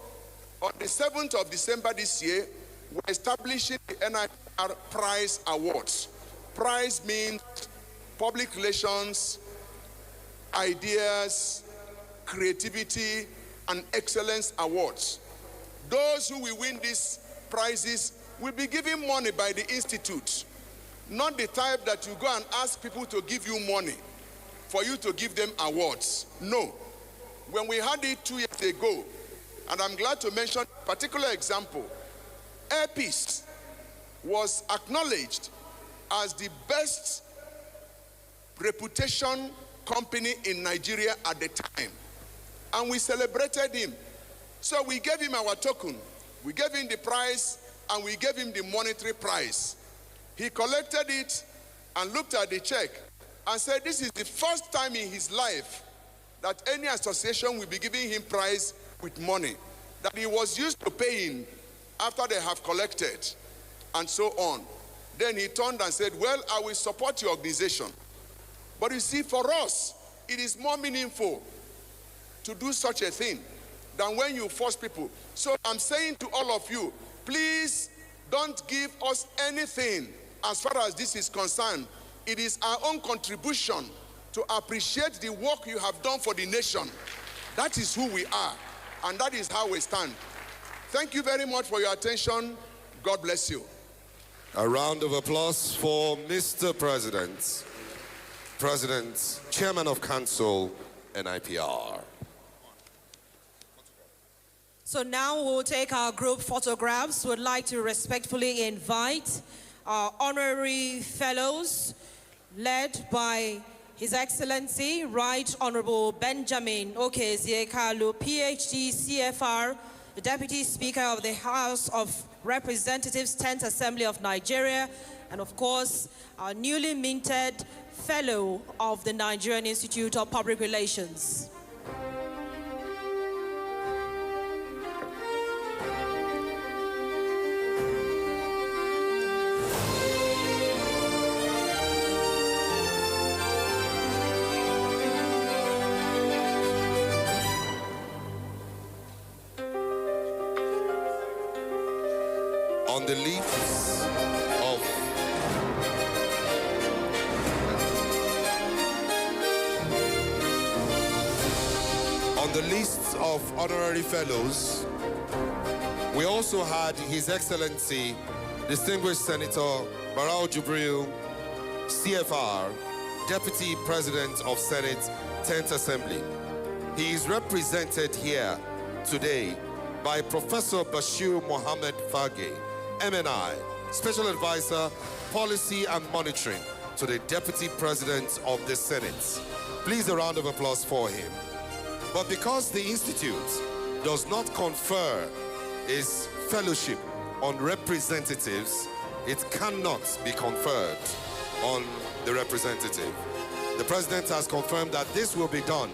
on the 7th of December this year, we're establishing the NIPR Prize Awards. Prize means public relations, ideas, creativity, and excellence awards. Those who will win these prizes will be given money by the Institute. Not the type that you go and ask people to give you money for you to give them awards. No. When we had it 2 years ago, And I'm glad to mention a particular example. Air Peace was acknowledged as the best reputation company in Nigeria at the time. And we celebrated him. So we gave him our token. We gave him the prize, and we gave him the monetary prize. He collected it and looked at the check and said, this is the first time in his life that any association will be giving him prize with money, that he was used to paying after they have collected, and so on. Then he turned and said, well, I will support your organization. But you see, for us, it is more meaningful to do such a thing than when you force people. So I'm saying to all of you, please don't give us anything as far as this is concerned. It is our own contribution to appreciate the work you have done for the nation. That is who we are, and that is how we stand. Thank you very much for your attention. God bless you. A round of applause for Mr. President, Chairman of Council, NIPR. So now we'll take our group photographs. We'd like to respectfully invite our honorary fellows, led by His Excellency Right Honorable Benjamin Okezie-Kalu, PhD, CFR, the Deputy Speaker of the House of Representatives, 10th Assembly of Nigeria, and of course, our newly minted Fellow of the Nigerian Institute of Public Relations. On the leaves of the lists of honorary fellows, we also had His Excellency, Distinguished Senator Barau Jubril, CFR, Deputy President of Senate, 10th Assembly. He is represented here today by Professor Bashir Mohammed Fage, MNI, Special Advisor, Policy and Monitoring to the Deputy President of the Senate. Please a round of applause for him. But because the Institute does not confer its fellowship on representatives, it cannot be conferred on the representative. The President has confirmed that this will be done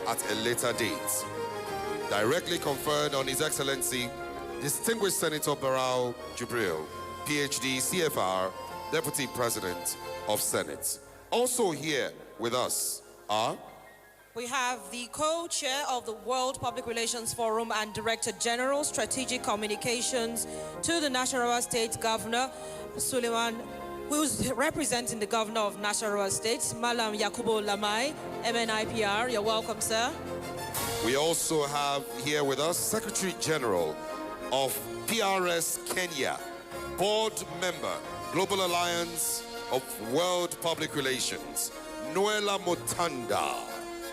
at a later date. Directly conferred on His Excellency, Distinguished Senator Barau Jubril, PhD, CFR, Deputy President of Senate. Also here with us are... We have the co-chair of the World Public Relations Forum and Director General, Strategic Communications to the Nasarawa State Governor, Suleiman, who's representing the Governor of Nasarawa State, Malam Yakubu Lamai, MNIPR. You're welcome, sir. We also have here with us Secretary General of PRS Kenya, Board Member, Global Alliance of World Public Relations, Noela Mutanda.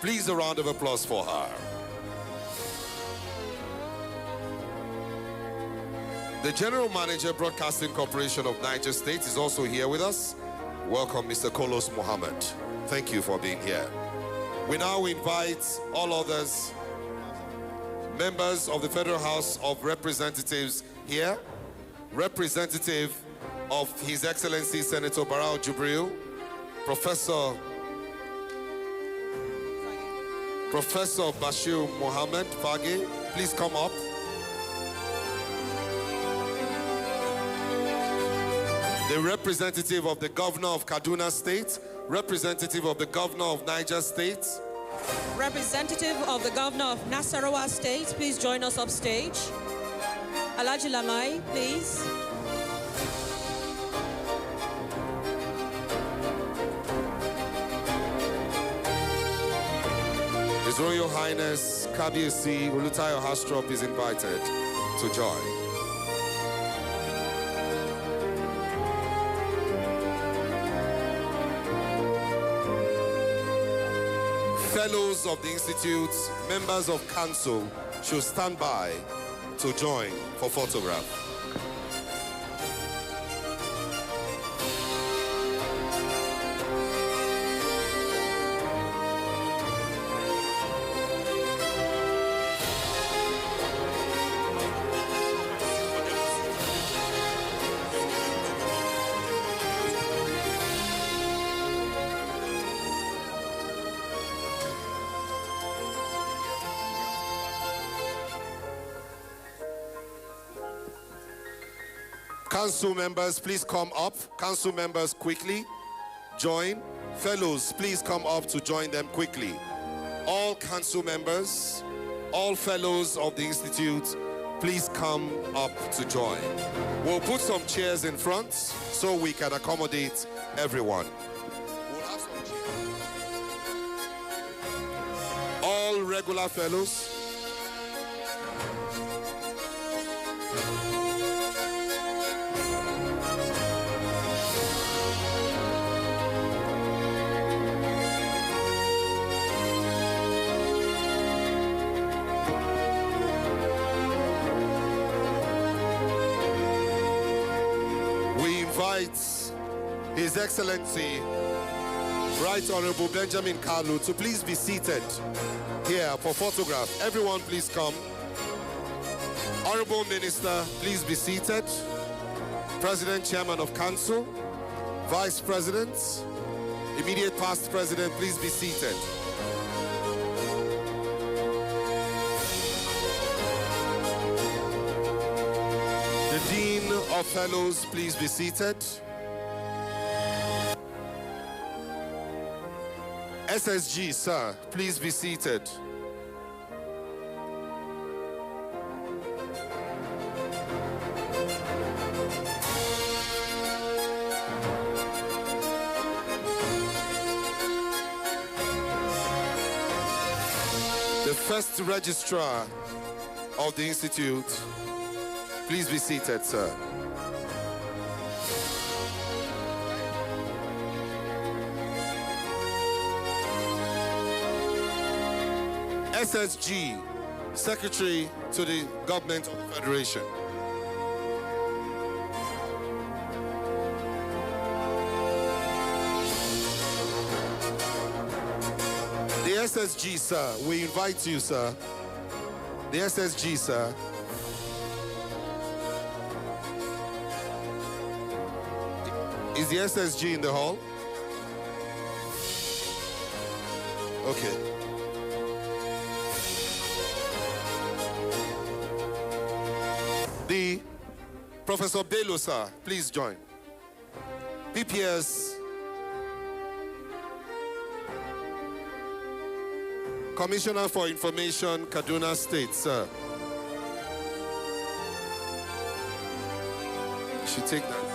Please a round of applause for her. The General Manager, Broadcasting Corporation of Niger State is also here with us. Welcome, Mr. Kolos Mohammed. Thank you for being here. We now invite all others, members of the Federal House of Representatives here, representative of His Excellency Senator Barau Jubril, Professor Bashir Mohammed Fage, please come up. The representative of the Governor of Kaduna State, representative of the Governor of Niger State, representative of the Governor of Nasarawa State, please join us upstage. Alhaji Lamai, please. His Royal Highness Kabiyesi Olutayo Hastrop is invited to join. Fellows of the Institute, members of Council, should stand by to join for photograph. Council members, please come up. Council members, quickly join. Fellows, please come up to join them quickly. All council members, all fellows of the Institute, please come up to join. We'll put some chairs in front so we can accommodate everyone. We'll have some chairs. All regular fellows. His Excellency, Right Honorable Benjamin Kalu, to please be seated here for photograph. Everyone please come. Honorable Minister, please be seated. President, Chairman of Council, Vice President, immediate past President, please be seated. The Dean of Fellows, please be seated. SSG, sir, please be seated. The first registrar of the Institute, please be seated, sir. SSG, Secretary to the Government of the Federation. The SSG, sir, we invite you, sir. The SSG, sir. Is the SSG in the hall? Okay. The Professor Bello, sir, please join. PPS Commissioner for Information, Kaduna State, sir. You should take that.